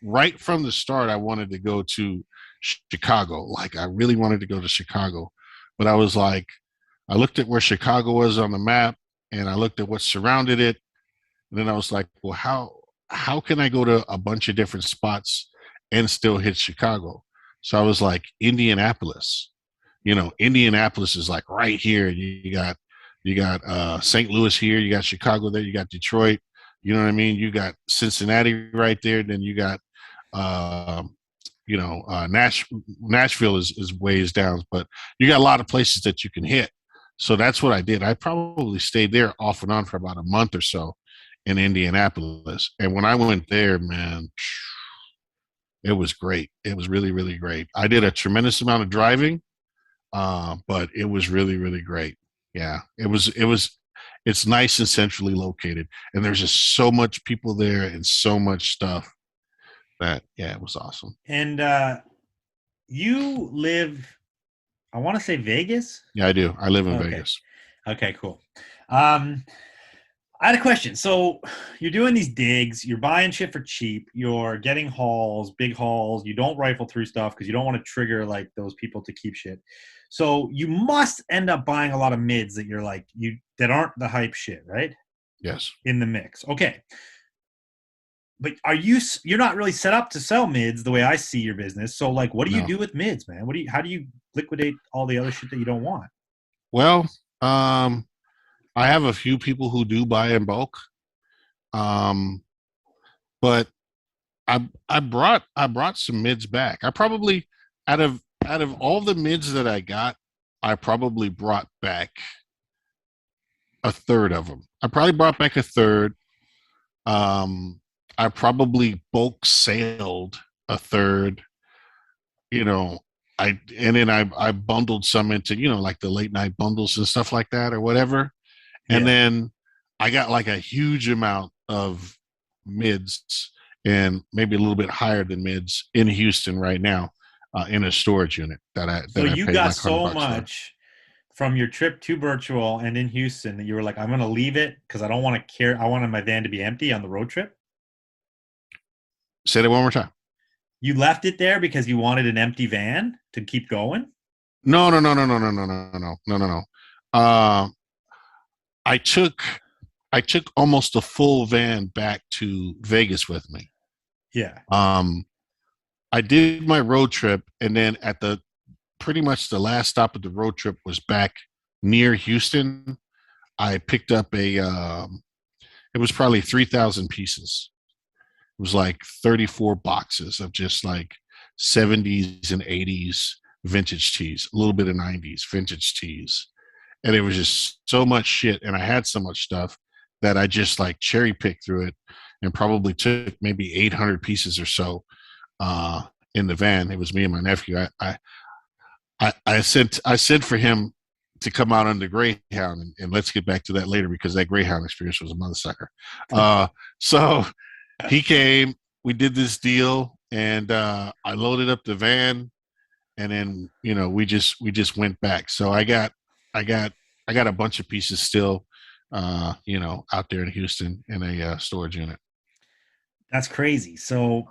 S3: right from the start, I wanted to go to Chicago. Like, I really wanted to go to Chicago. But I was like, I looked at where Chicago was on the map, and I looked at what surrounded it. And then I was like, well, how can I go to a bunch of different spots and still hit Chicago? So I was like, Indianapolis. Indianapolis is like right here. You got St. Louis here. You got Chicago there. You got Detroit. You know what I mean? You got Cincinnati right there. Then you got, Nashville is ways down, but you got a lot of places that you can hit. So that's what I did. I probably stayed there off and on for about a month or so in Indianapolis. And when I went there, man, it was great. It was really, really great. I did a tremendous amount of driving, but it was really, really great. Yeah, it was it's nice and centrally located, and there's just so much people there and so much stuff that yeah, it was awesome.
S1: And you live, I want to say Vegas.
S3: Yeah, I do. I live in
S1: Okay.
S3: Vegas.
S1: Okay, cool. Um, I had a question. So you're doing these digs, you're buying shit for cheap, you're getting hauls, big hauls. You don't rifle through stuff because you don't want to trigger like those people to keep shit. So you must end up buying a lot of mids that you're like you that aren't the hype shit, right?
S3: Yes.
S1: In the mix. Okay. But you're not really set up to sell mids the way I see your business. So like what do you
S3: No.
S1: do with mids, man? How do you liquidate all the other shit that you don't want?
S3: Well, I have a few people who do buy in bulk. Um, but I brought some mids back. I probably out of all the mids that I got, I probably brought back a third of them. I probably brought back a third. Um, I probably bulk sailed a third. You know, and then I bundled some into like the late night bundles and stuff like that or whatever. And
S1: Yeah.
S3: then I got like a huge amount of mids and maybe a little bit higher than mids in Houston right now in a storage unit that I
S1: So
S3: that I
S1: you
S3: paid
S1: got
S3: like hundred
S1: so
S3: bucks for.
S1: much from your trip to virtual and in Houston that you were like, I'm gonna leave it because I don't want to care. I wanted my van to be empty on the road trip.
S3: Say that one more time.
S1: You left it there because you wanted an empty van to keep going.
S3: No, no, no, no, no, no, no, no, no, no, no, no. Uh, I took I took almost a full van back to Vegas with me.
S1: Yeah.
S3: Um, I did my road trip, and then at the pretty much the last stop of the road trip was back near Houston. I picked up it was probably 3,000 pieces. It was like 34 boxes of just like 70s and 80s vintage tees, a little bit of 90s vintage tees. And it was just so much shit. And I had so much stuff that I just like cherry picked through it and probably took maybe 800 pieces or so uh, in the van. It was me and my nephew. I said for him to come out on the Greyhound, and let's get back to that later because that Greyhound experience was a mother sucker. So he came, we did this deal, and I loaded up the van, and then we just went back. So I got I got a bunch of pieces still, out there in Houston in a storage unit,
S1: That's crazy. So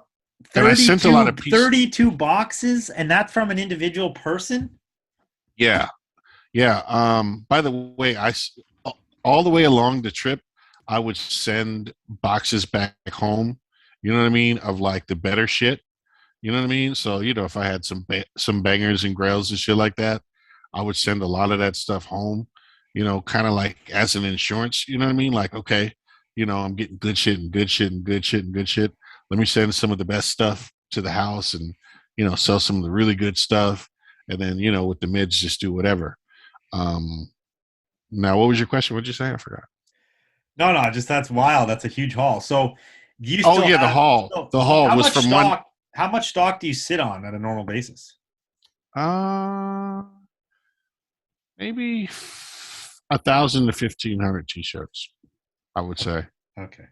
S3: and I sent a lot
S1: 32,
S3: of pieces.
S1: 32 boxes, and that's from an individual person.
S3: Yeah, yeah. By the way, all the way along the trip, I would send boxes back home. You know what I mean? Of like the better shit. You know what I mean? So if I had some bangers and grails and shit like that, I would send a lot of that stuff home. Kind of like as an insurance. You know what I mean? Like, okay, I'm getting good shit and good shit and good shit and good shit. Let me send some of the best stuff to the house and sell some of the really good stuff, and then with the mids, just do whatever. Um, Now, what was your question? What did you say? I forgot.
S1: No, no, just that's wild. That's a huge haul. So do you
S3: Oh
S1: still
S3: yeah, the
S1: have
S3: haul.
S1: so,
S3: The
S1: so
S3: haul
S1: how
S3: was
S1: much
S3: from one.
S1: stock? How much stock do you sit on at a normal basis?
S3: Uh, Maybe 1,000 to 1,500 t-shirts. I would say.
S1: Okay.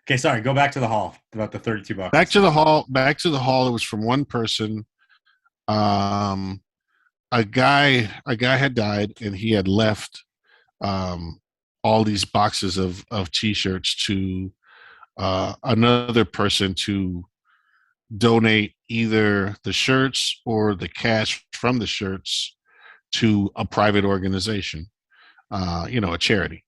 S1: Okay, sorry. Go back to the haul about the 32
S3: Back
S1: boxes.
S3: to the hall. Back to the hall. It was from one person. Um, a guy had died, and he had left um, all these boxes of t-shirts to another person to donate either the shirts or the cash from the shirts to a private organization, a charity.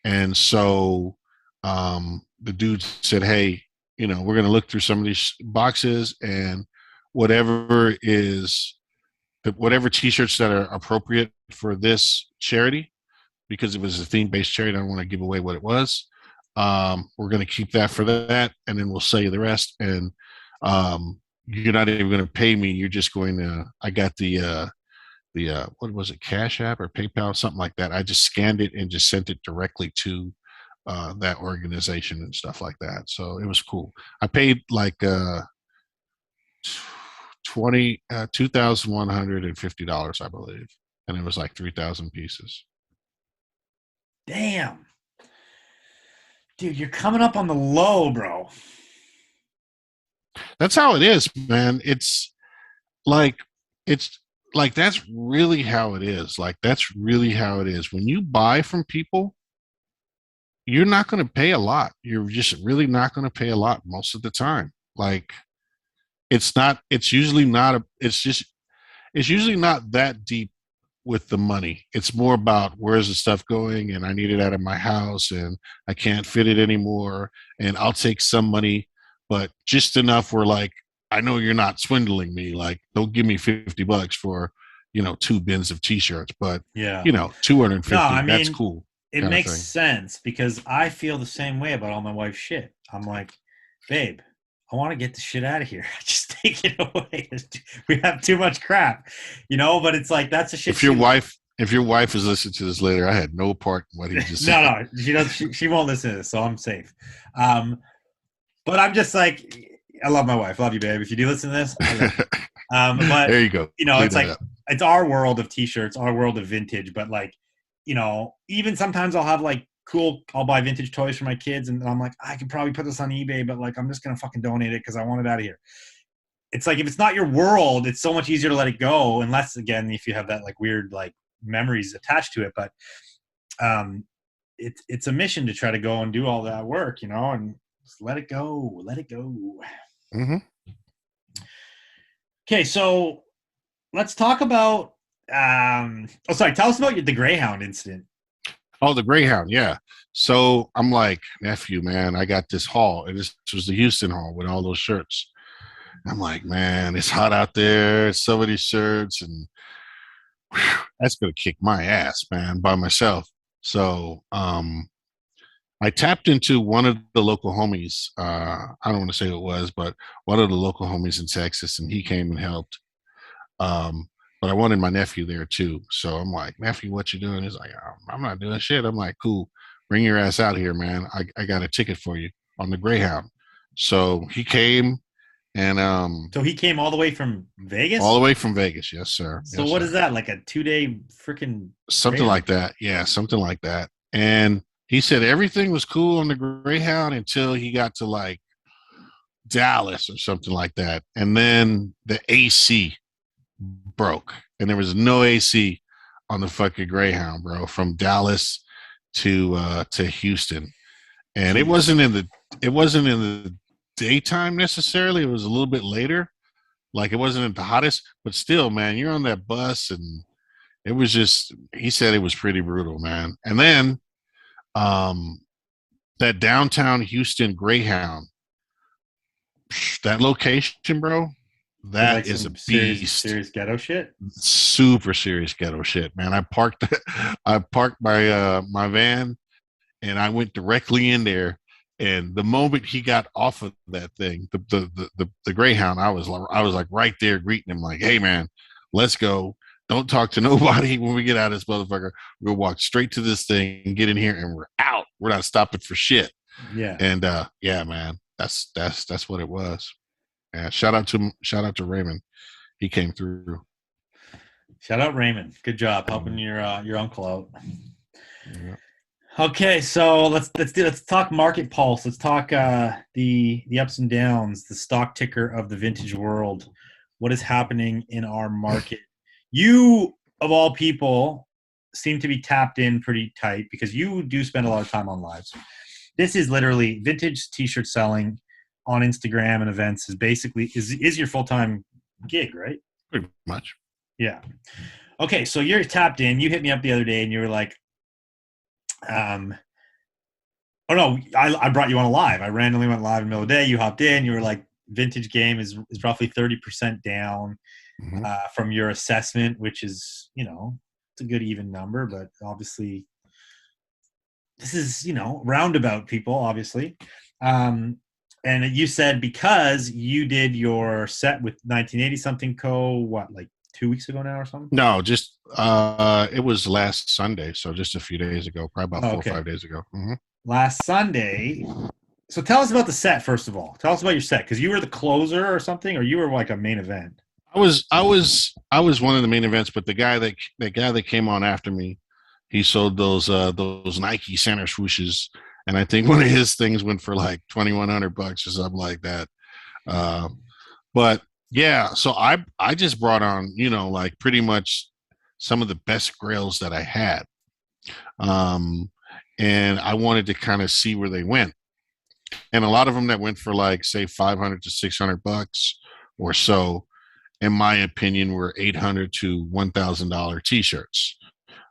S3: And so the dude said, "Hey, we're going to look through some of these boxes, and whatever is whatever t-shirts that are appropriate for this charity, because it was a theme-based charity. I don't want to give away what it was. We're going to keep that for that, and then we'll sell you the rest. And you're not even going to pay me. You're just going to. I got the what was it, Cash App or PayPal, something like that. I just scanned it and just sent it directly to that organization and stuff like that. So it was cool. I paid like 2,150 dollars, I believe, and it was like 3,000 pieces.
S1: Damn. Dude, you're coming up on the low, bro.
S3: That's how it is, man. Like it's like that's really how it is. Like that's really how it is. When you buy from people, you're not going to pay a lot. You're just really not going to pay a lot most of the time. Like it's not. It's usually not a. It's just. It's usually not that deep with the money. It's more about where's the stuff going, and I need it out of my house, and I can't fit it anymore, and I'll take some money, but just enough where like I know you're not swindling me. Like don't give me $50 for 2 bins of t-shirts, but
S1: Yeah. No,
S3: 250.
S1: I
S3: That's
S1: mean,
S3: cool,
S1: it
S3: kind of
S1: makes
S3: thing.
S1: sense because I feel the same way about all my wife's shit. I'm like, babe, I want to get the shit out of here. Just take it away. We have too much crap, but it's like that's the shit
S3: If your
S1: she.
S3: wife if your wife is listening to this later, I had no part in what he just
S1: No,
S3: said.
S1: no, she does. She won't listen to this, so I'm safe. Um, but I'm just like, I love my wife. Love you, babe. If you do listen to this, I love you. But
S3: There you go. Clean
S1: it's
S3: that
S1: like
S3: up.
S1: it's our world of t-shirts, our world of vintage. But like, even sometimes I'll have like cool. I'll buy vintage toys for my kids, and I'm like, I could probably put this on eBay, but like, I'm just gonna fucking donate it because I want it out of here. It's like if it's not your world, it's so much easier to let it go, unless again if you have that like weird like memories attached to it. But um, it's a mission to try to go and do all that work, and just let it go, let it go.
S3: Hmm.
S1: Okay, so let's talk about. Oh, sorry. Tell us about the Greyhound incident.
S3: Oh, the Greyhound, yeah. So I'm like, nephew, man, I got this haul. And this was the Houston haul with all those shirts. I'm like, man, it's hot out there. So many shirts, and whew, that's gonna kick my ass, man, by myself. So I tapped into one of the local homies. I don't want to say who it was, but one of the local homies in Texas, and he came and helped. Um, but I wanted my nephew there too. So I'm like, nephew, what you doing? He's like, I'm not doing shit. I'm like, cool, bring your ass out here, man. I got a ticket for you on the Greyhound. So he came and
S1: So he came all the way from
S3: all
S1: Vegas.
S3: the way from Vegas. Yes, sir.
S1: So
S3: Yes,
S1: what is
S3: sir.
S1: that? Like a 2-day freaking
S3: Something
S1: Greyhound
S3: like
S1: trip?
S3: that. Yeah, something like that. And he said everything was cool on the Greyhound until he got to like Dallas or something like that. And then the AC broke, and there was no AC on the fucking Greyhound, bro, from Dallas to Houston. And
S1: Jeez.
S3: it wasn't in the daytime necessarily. It was a little bit later. Like it wasn't at the hottest, but still, man, you're on that bus, and it was just. He said it was pretty brutal, man. And then um, that downtown Houston Greyhound, that location, bro,
S1: Is
S3: that
S1: like
S3: is
S1: some
S3: a
S1: serious
S3: beast.
S1: serious ghetto shit.
S3: Super serious ghetto shit, man. I parked my van, and I went directly in there. And the moment he got off of that thing, the Greyhound, I was like right there greeting him, like, "Hey, man, let's go. Don't talk to nobody when we get out of this motherfucker. We'll walk straight to this thing, get in here, and we're out. We're not stopping for shit."
S1: Yeah.
S3: And yeah, man, that's what it was. Yeah, shout out to Raymond. He came through.
S1: Shout out Raymond. Good job helping
S3: Mm,
S1: your uncle out.
S3: yeah.
S1: Okay, so let's talk market pulse. Let's talk the ups and downs, the stock ticker of the vintage world. What is happening in our market? You of all people seem to be tapped in pretty tight because you do spend a lot of time on lives. This is literally vintage t-shirt selling on Instagram and events is basically is your full-time gig, right?
S3: Pretty much.
S1: Yeah. Okay, so you're tapped in. You hit me up the other day and you were like, um, oh no, I brought you on a live. I randomly went live in the middle of the day. You hopped in. You were like, vintage game is roughly 30% down
S3: Hmm.
S1: from your assessment, which is it's a good even number, but obviously this is roundabout people obviously. Um, and you said because you did your set with 1980 something co. What, like 2 weeks ago now or something?
S3: No, just it was last Sunday, so just a few days ago, probably about
S1: Oh,
S3: 4 or 5
S1: okay,
S3: days ago. Hmm.
S1: last Sunday. So tell us about the set first of all. Tell us about your set because you were the closer or something, or you were like a main event.
S3: I was one of the main events, but the guy that came on after me, he sold those Nike center swooshes, and I think one of his things went for like $2,100 or something like that. Uh, but yeah, so I just brought on, like pretty much some of the best grails that I had, um, and I wanted to kind of see where they went, and a lot of them that went for like say 500 to $600 or so, in my opinion, were $800 to $1,000 t-shirts.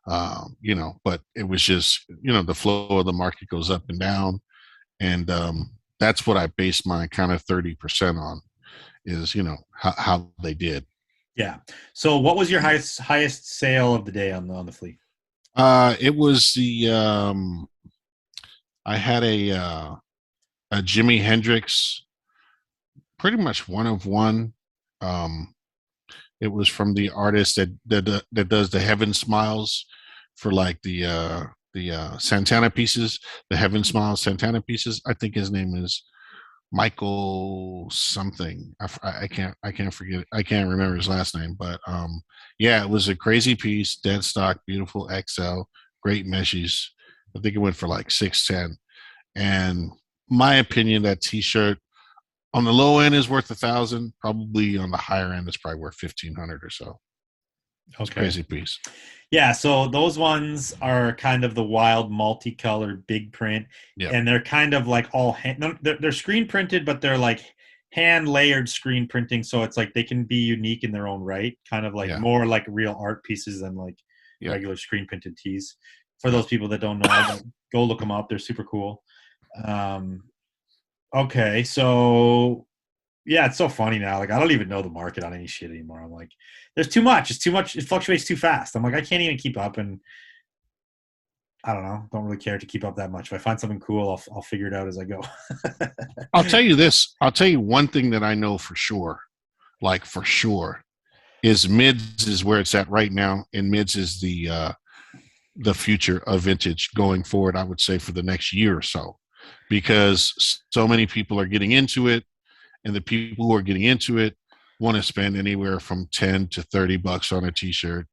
S3: But it was just, the flow of the market goes up and down, and that's what I based my kind of 30% on, is how they did.
S1: Yeah. So what was your highest sale of the day on the fleet?
S3: It was the I had a Jimi Hendrix, pretty much one of one. Um, it was from the artist that does the Heaven Smiles for like the Santana pieces, the Heaven Smiles Santana pieces. I think his name is Michael something. I can't forget. I can't remember his last name, but yeah, it was a crazy piece, dead stock, beautiful XL, great meshes. I think it went for like 610. And my opinion, that T-shirt on the low end is worth 1,000. Probably on the higher end, it's probably worth 1,500 or so. It's a
S1: Okay.
S3: crazy piece.
S1: Yeah, so those ones are kind of the wild multicolored big print,
S3: Yeah,
S1: and they're kind of like all no, they're screen printed, but they're like hand layered screen printing, so it's like they can be unique in their own right, kind of like
S3: yeah,
S1: more like real art pieces than like
S3: yeah,
S1: regular screen printed tees. For
S3: yeah.
S1: those people that don't know, but go look them up. They're super cool. Um, okay, so yeah, it's so funny now. Like I don't even know the market on any shit anymore. I'm like, there's too much. It's too much. It fluctuates too fast. I'm like, I can't even keep up, and I don't know. Don't really care to keep up that much. If I find something cool, I'll figure it out as I go.
S3: I'll tell you this. I'll tell you one thing that I know for sure, like for sure, is mids is where it's at right now, and mids is the future of vintage going forward. I would say for the next year or so, because so many people are getting into it, and the people who are getting into it want to spend anywhere from 10 to $30 on a t-shirt.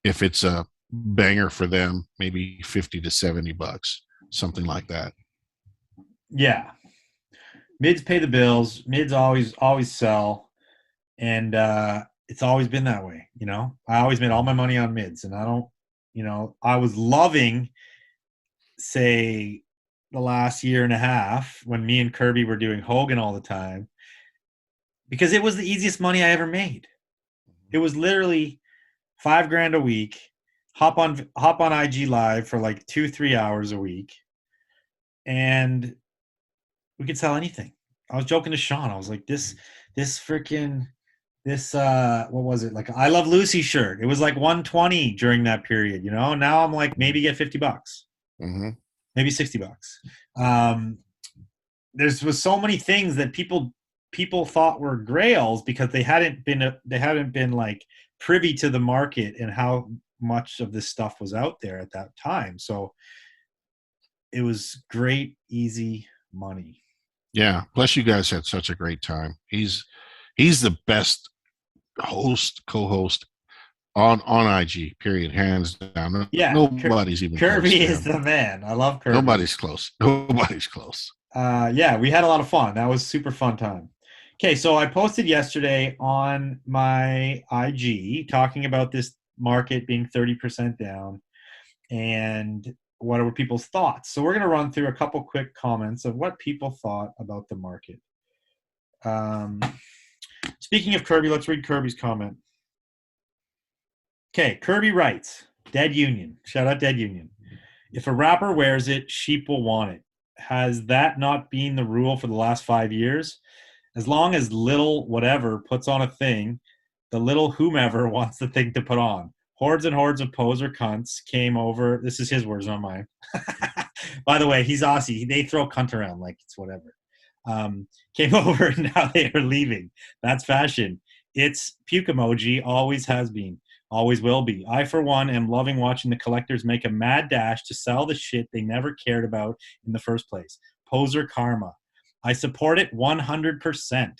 S3: If it's a banger for them, maybe 50 to $70, something like that.
S1: Yeah, mids pay the bills. Mids always sell, and it's always been that way. I always made all my money on mids, and I don't. I was loving, say, the last year and a half when me and Kirby were doing Hogan all the time because it was the easiest money I ever made. It was literally $5,000 a week. Hop on IG Live for like 2-3 hours a week, and we could sell anything. I was joking to Sean. I was like, this freaking this what was it, like I Love Lucy shirt? It was like 120 during that period. Now I'm like, maybe get $50,
S3: Mm-hmm.
S1: maybe $60. Um, was so many things that people thought were grails because they hadn't been like privy to the market and how much of this stuff was out there at that time. So it was great, easy money.
S3: Yeah. Plus, you guys had such a great time. He's the best co-host on IG. Period. Hands down.
S1: Yeah,
S3: Nobody's even close
S1: Kirby
S3: to
S1: is
S3: him.
S1: the man. I love Kirby.
S3: Nobody's close. Nobody's close.
S1: Yeah, we had a lot of fun. That was super fun time. Okay, so I posted yesterday on my IG talking about this market being 30% down and what were people's thoughts. So we're going to run through a couple quick comments of what people thought about the market. Um, Speaking of Kirby, let's read Kirby's comment. Okay, Kirby writes, Dead Union. Shout out Dead Union. If a rapper wears it, sheep will want it. Has that not been the rule for the last 5 years? As long as little whatever puts on a thing, the little whomever wants the thing to put on. Hordes and hordes of poser cunts came over. This is his words, not mine. By the way, he's Aussie. They throw cunt around like it's whatever. Came over and now they are leaving. That's fashion. It's puke emoji. Always has been. Always will be. I, for one, am loving watching the collectors make a mad dash to sell the shit they never cared about in the first place. Poser karma. I support it 100%.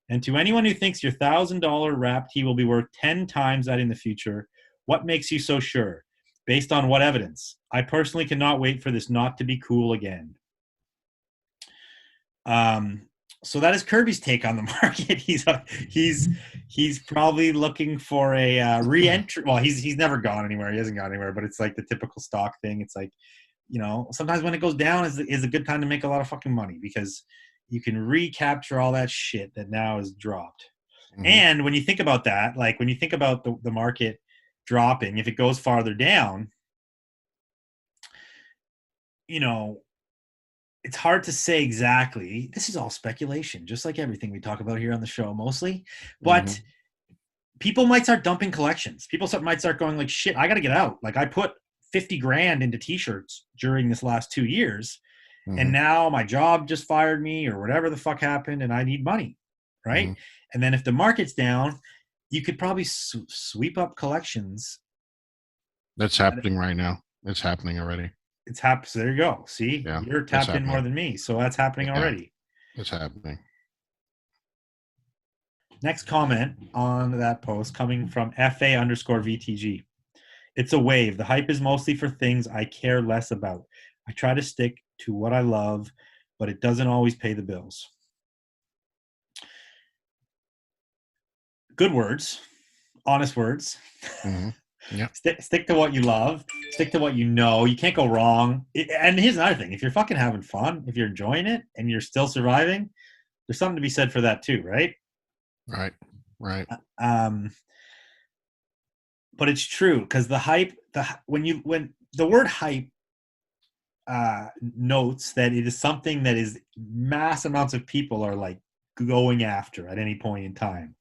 S1: And to anyone who thinks your $1,000 wrap tee will be worth 10 times that in the future, what makes you so sure? Based on what evidence? I personally cannot wait for this not to be cool again. So that is Kirby's take on the market. He's probably looking for a re-entry. Well, he's never gone anywhere. He hasn't gone anywhere. But it's like the typical stock thing. It's like, sometimes when it goes down is a good time to make a lot of fucking money because you can recapture all that shit that now is dropped. Mm-hmm. And when you think about that, like when you think about the market dropping, if it goes farther down, it's hard to say exactly. This is all speculation, just like everything we talk about here on the show mostly. But people might start dumping collections. People might start going like, shit, I got to get out. Like I put 50 grand into t-shirts during this last 2 years. And now my job just fired me or whatever the fuck happened and I need money. Right. And then if the market's down, you could probably sweep up collections.
S3: That's happening right now. It's happening already.
S1: It's happening. So there you go. See, you're tapped in more than me. So that's happening already.
S3: It's happening.
S1: Next comment on that post coming from FA_VTG. It's a wave. The hype is mostly for things I care less about. I try to stick to what I love, but it doesn't always pay the bills. Good words. Honest words.
S3: Yeah.
S1: Stick to what you love. Stick to what you know. You can't go wrong. And here's another thing. If you're fucking having fun, if you're enjoying it and you're still surviving, there's something to be said for that too, right?
S3: Right.
S1: But it's true because the hype, when the word hype notes that it is something that is mass amounts of people are like going after at any point in time.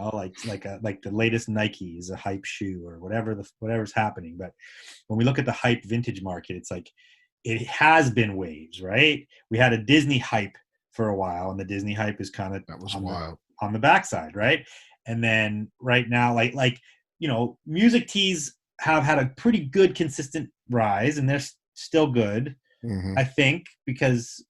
S1: Like the latest Nike is a hype shoe or whatever's happening. But when we look at the hype vintage market, it's like it has been waves, right? We had a Disney hype for a while, and the Disney hype is kind of on the backside, right? And then right now, like music tees have had a pretty good consistent rise, and they're still good, I think, because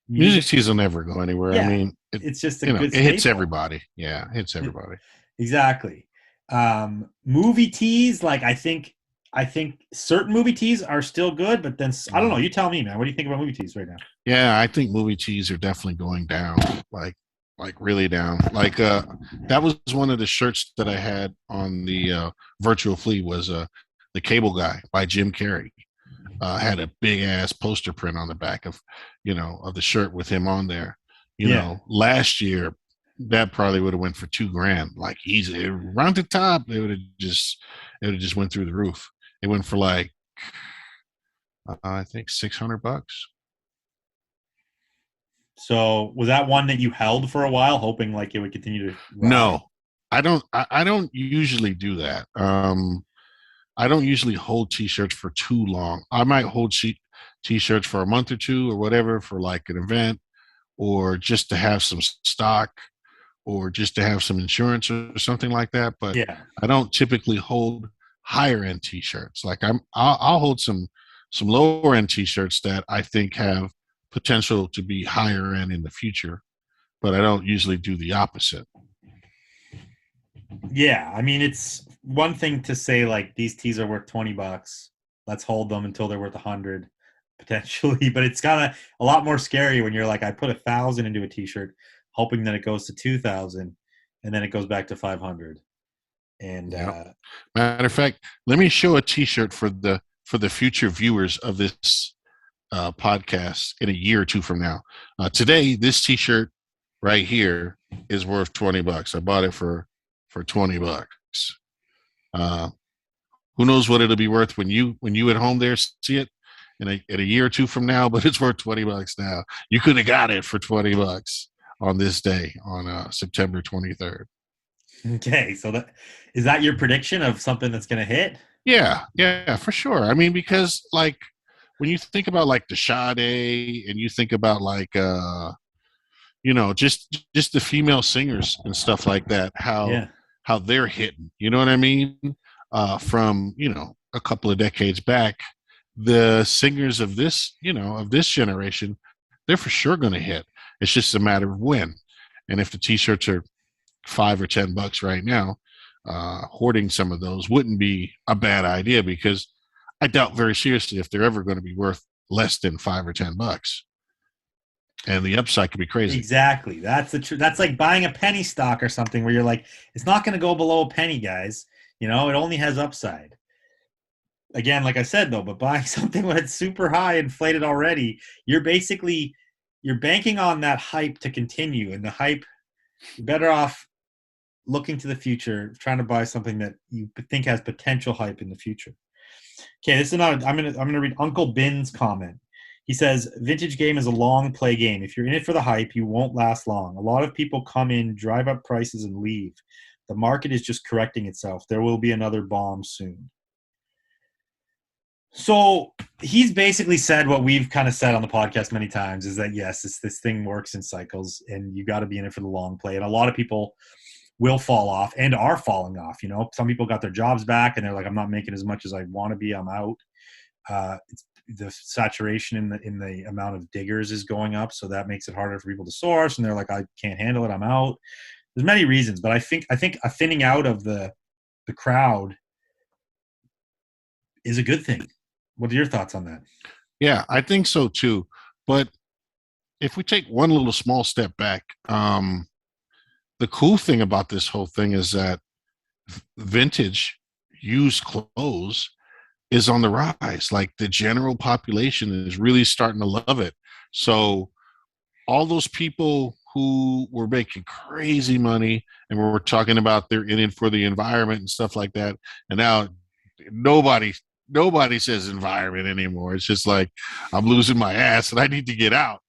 S3: music tees will never go anywhere.
S1: Yeah,
S3: I mean,
S1: it's just a good staple.
S3: It hits everybody. Yeah, it hits everybody.
S1: Exactly. Movie tees, like I think certain movie tees are still good, but then I don't know. You tell me, man. What do you think about movie tees right now?
S3: Yeah, I think movie tees are definitely going down, like really down. Like that was one of the shirts that I had on the virtual flea was the Cable Guy by Jim Carrey. Had a big ass poster print on the back of the shirt with him on there. Last year that probably would have went for $2,000, like easy around the top. It would have just went through the roof. It went for like I think $600.
S1: So was that one that you held for a while, hoping like it would continue to rise?
S3: No, I don't usually do that. I don't usually hold t-shirts for too long. I might hold t-shirts for a month or two or whatever for like an event, or just to have some stock, or just to have some insurance or something like that. But I don't typically hold higher end t-shirts. Like I'll hold some lower end t-shirts that I think have potential to be higher end in the future, but I don't usually do the opposite.
S1: Yeah, I mean, it's one thing to say like these tees are worth $20. Let's hold them until they're worth 100 potentially, but it's kind of a lot more scary when you're like, I put 1,000 into a t-shirt, hoping that it goes to 2,000, and then it goes back to 500. And
S3: matter of fact, let me show a t-shirt for the future viewers of this podcast in a year or two from now. Today, this t-shirt right here is worth $20. I bought it for $20. Who knows what it'll be worth when you at home there see it in a year or two from now, but it's worth $20 now. You could have got it for $20 on this day on September 23rd.
S1: Okay, so is that your prediction of something that's going to hit?
S3: Yeah, for sure. I mean, because like when you think about like the Sade and you think about like just the female singers and stuff like that, how they're hitting, you know what I mean? From a couple of decades back, the singers of this generation, they're for sure going to hit. It's just a matter of when. And if the t-shirts are $5 or $10 right now, hoarding some of those wouldn't be a bad idea, because I doubt very seriously if they're ever going to be worth less than $5 or $10. And the upside could be crazy.
S1: Exactly. That's the truth. That's like buying a penny stock or something where you're like, it's not going to go below a penny, guys. You know, it only has upside. Again, like I said though, but buying something when it's super high, inflated already, you're banking on that hype to continue, and the hype. You're better off looking to the future, trying to buy something that you think has potential hype in the future. Okay, this is not. I'm gonna read Uncle Bin's comment. He says, "Vintage game is a long play game. If you're in it for the hype, you won't last long. A lot of people come in, drive up prices, and leave. The market is just correcting itself. There will be another bomb soon." So he's basically said what we've kind of said on the podcast many times, is that yes, this thing works in cycles, and you got to be in it for the long play. And a lot of people will fall off and are falling off. You know, some people got their jobs back and they're like, I'm not making as much as I want to be. I'm out. It's the saturation in the amount of diggers is going up, so that makes it harder for people to source. And they're like, I can't handle it. I'm out. There's many reasons, but I think a thinning out of the crowd is a good thing. What are your thoughts on that?
S3: Yeah, I think so too. But if we take one little small step back, the cool thing about this whole thing is that vintage used clothes is on the rise. Like the general population is really starting to love it. So all those people who were making crazy money and we're talking about they're in it for the environment and stuff like that, and now nobody says environment anymore. It's just like I'm losing my ass and I need to get out.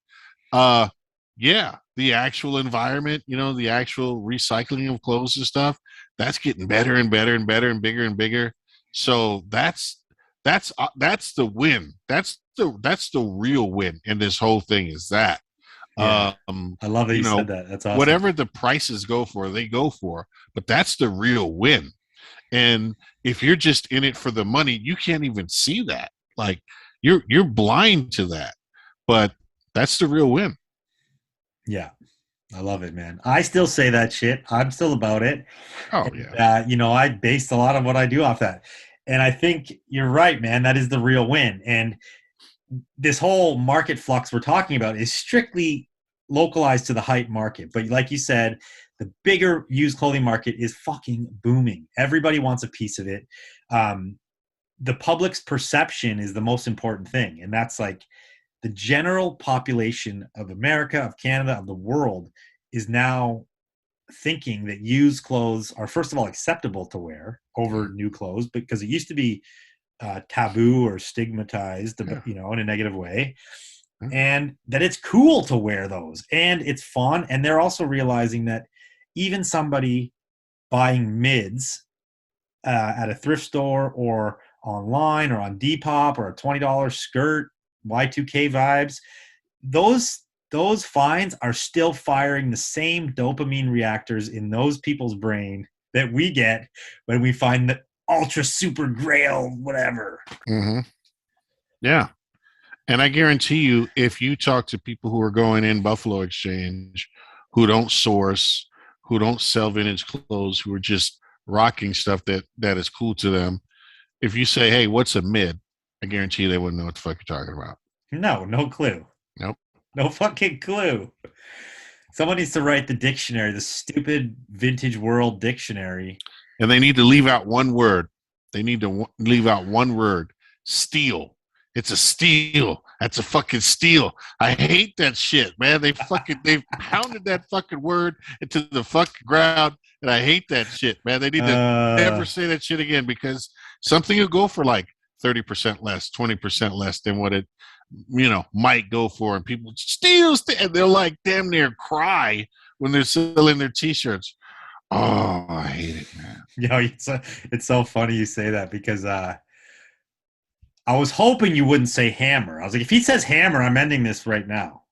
S3: Yeah, the actual environment, the actual recycling of clothes and stuff, that's getting better and better and better and bigger and bigger. So that's the win. That's the real win in this whole thing is that.
S1: Yeah. I love that you said that. That's awesome.
S3: Whatever the prices go for, they go for, but that's the real win. And if you're just in it for the money, you can't even see that. Like you're blind to that. But that's the real win.
S1: Yeah. I love it, man. I still say that shit. I'm still about it.
S3: Oh,
S1: and,
S3: yeah.
S1: I based a lot of what I do off that. And I think you're right, man. That is the real win. And this whole market flux we're talking about is strictly localized to the hype market. But like you said, the bigger used clothing market is fucking booming. Everybody wants a piece of it. The public's perception is the most important thing. And that's like the general population of America, of Canada, of the world is now thinking that used clothes are, first of all, acceptable to wear over new clothes, because it used to be taboo or stigmatized, in a negative way, and that it's cool to wear those and it's fun. And they're also realizing that even somebody buying mids at a thrift store or online or on Depop or a $20 skirt, Y2K vibes, those finds are still firing the same dopamine reactors in those people's brain that we get when we find the ultra super grail whatever.
S3: Mm-hmm. Yeah. And I guarantee you, if you talk to people who are going in Buffalo Exchange, who don't source, who don't sell vintage clothes, who are just rocking stuff that is cool to them, if you say, hey, what's a mid? I guarantee you they wouldn't know what the fuck you're talking about.
S1: No clue.
S3: Nope.
S1: No fucking clue. Someone needs to write the dictionary, the stupid vintage world dictionary.
S3: And they need to leave out one word. They need to leave out one word. Steal. It's a steal. That's a fucking steal. I hate that shit, man. They've pounded that fucking word into the fucking ground, and I hate that shit, man. They need to never say that shit again, because something will go for like 30% less, 20% less than what it, might go for, and people steal, and they'll like damn near cry when they're selling their t-shirts. Oh, I hate it, man.
S1: It's so funny you say that, because I was hoping you wouldn't say hammer. I was like, if he says hammer, I'm ending this right now.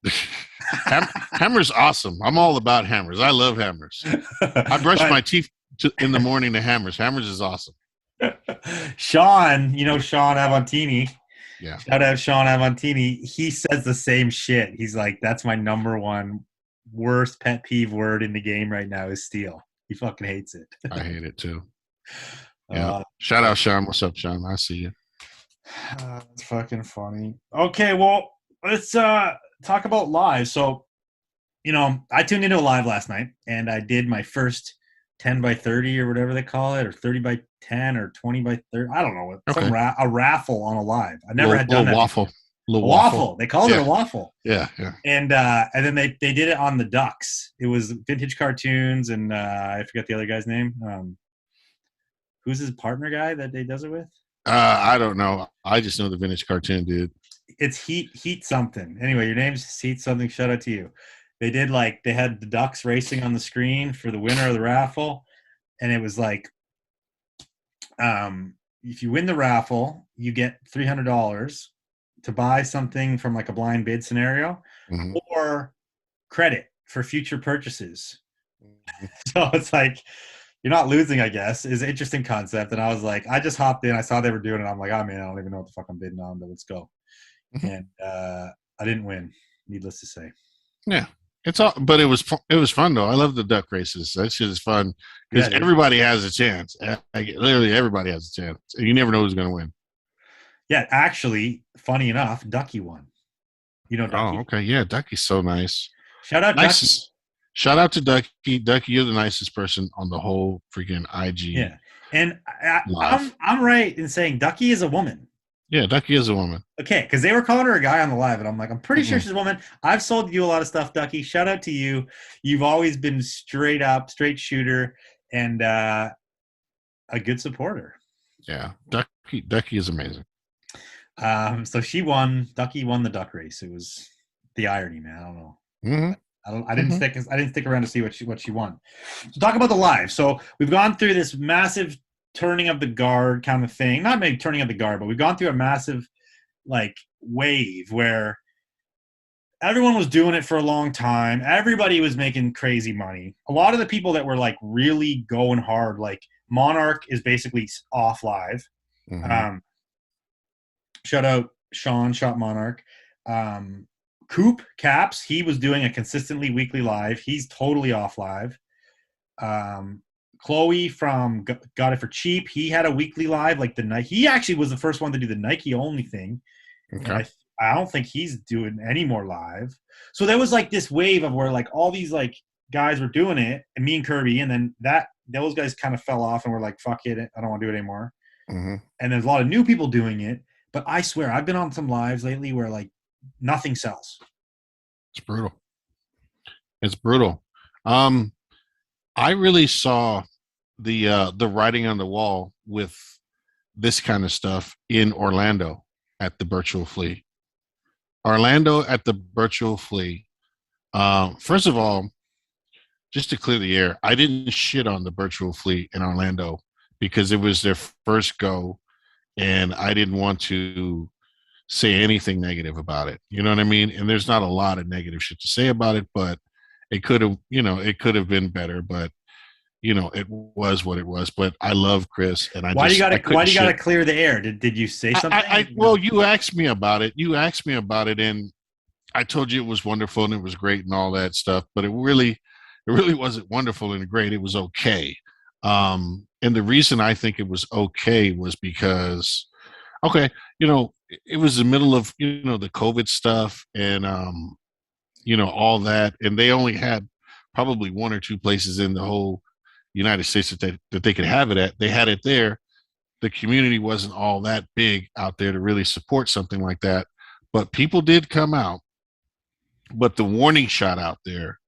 S3: Hammer's awesome. I'm all about hammers. I love hammers. I brush my teeth in the morning to hammers. Hammers is awesome.
S1: Sean Avantini.
S3: Yeah.
S1: Shout out Sean Avantini. He says the same shit. He's like, that's my number one worst pet peeve word in the game right now is steal. He fucking hates it.
S3: I hate it too. Yeah. Shout out Sean. What's up, Sean? I see you.
S1: That's fucking funny. Okay, well, let's talk about live. So, I tuned into a live last night and I did my first 10 by 30 or whatever they call it, or 30 by 10 or 20 by 30. I don't know what,
S3: Okay.
S1: a raffle on a live. I never had done
S3: Little
S1: that
S3: waffle.
S1: before. A
S3: Little
S1: waffle. They called it a
S3: Yeah.
S1: waffle.
S3: Yeah.
S1: And then they did it on the Ducks. It was vintage cartoons and I forget the other guy's name. Who's his partner guy that they does it with?
S3: I don't know. I just know the vintage cartoon dude.
S1: It's Heat something. Anyway, your name's Heat something. Shout out to you. They had the Ducks racing on the screen for the winner of the raffle, and it was like, if you win the raffle, you get $300 to buy something from like a blind bid scenario,
S3: Mm-hmm.
S1: or credit for future purchases. So it's like you're not losing, I guess, is an interesting concept. And I was like, I just hopped in, I saw they were doing it. I'm like, oh man, I don't even know what the fuck I'm bidding on, but let's go.
S3: Mm-hmm.
S1: And I didn't win, needless to say.
S3: Yeah. It's all, but it was fun though. I love the duck races. That shit is fun because
S1: Yeah,
S3: everybody has a chance. Literally, everybody has a chance. You never know who's going to win.
S1: Yeah, actually, funny enough, Ducky won. You know Ducky?
S3: Oh, okay. Yeah, Ducky's so nice.
S1: Shout out Ducky.
S3: Shout out to Ducky. Ducky, you're the nicest person on the whole freaking IG.
S1: Yeah, and
S3: Live.
S1: I'm right in saying Ducky is a woman.
S3: Yeah, Ducky is a woman.
S1: Okay, because they were calling her a guy on the live, and I'm like, I'm pretty sure
S3: Mm-mm.
S1: she's a woman. I've sold you a lot of stuff, Ducky. Shout out to you. You've always been straight up, straight shooter, and a good supporter.
S3: Yeah, Ducky is amazing.
S1: So she won. Ducky won the duck race. It was the irony, man. I don't know.
S3: Mm-hmm.
S1: I didn't stick around to see what she won. So talk about the live. So we've gone through this massive turning of the guard kind of thing. Not maybe turning of the guard, but we've gone through a massive like wave where everyone was doing it for a long time. Everybody was making crazy money. A lot of the people that were like really going hard, like Monarch is basically off live.
S3: Mm-hmm.
S1: Shout out Sean, Shot Monarch. Coop Caps, he was doing a consistently weekly live. He's totally off live. Chloe from Got It for Cheap, he had a weekly live like the night. He actually was the first one to do the Nike only thing.
S3: Okay.
S1: And I don't think he's doing any more live. So there was like this wave of where like all these like guys were doing it, and me and Kirby, and then those guys kind of fell off and were like, fuck it, I don't want to do it anymore.
S3: Mm-hmm.
S1: And there's a lot of new people doing it. But I swear, I've been on some lives lately where like nothing sells.
S3: It's brutal. It's brutal. I really saw the writing on the wall with this kind of stuff in Orlando at the Virtual Flea. Orlando at the Virtual Flea. First of all, just to clear the air, I didn't shit on the Virtual Flea in Orlando because it was their first go, and I didn't want to say anything negative about it. You know what I mean? And there's not a lot of negative shit to say about it, but it could have been better, but it was what it was. But I love Chris, and
S1: why do you gotta clear the air? Did you say something?
S3: Well, you asked me about it. And I told you it was wonderful and it was great and all that stuff, but it really wasn't wonderful and great. It was okay. And the reason I think it was okay was because, okay, it was the middle of, the COVID stuff and, all that. And they only had probably one or two places in the whole United States that they could have it at. They had it there. The community wasn't all that big out there to really support something like that. But people did come out. But the warning shot out there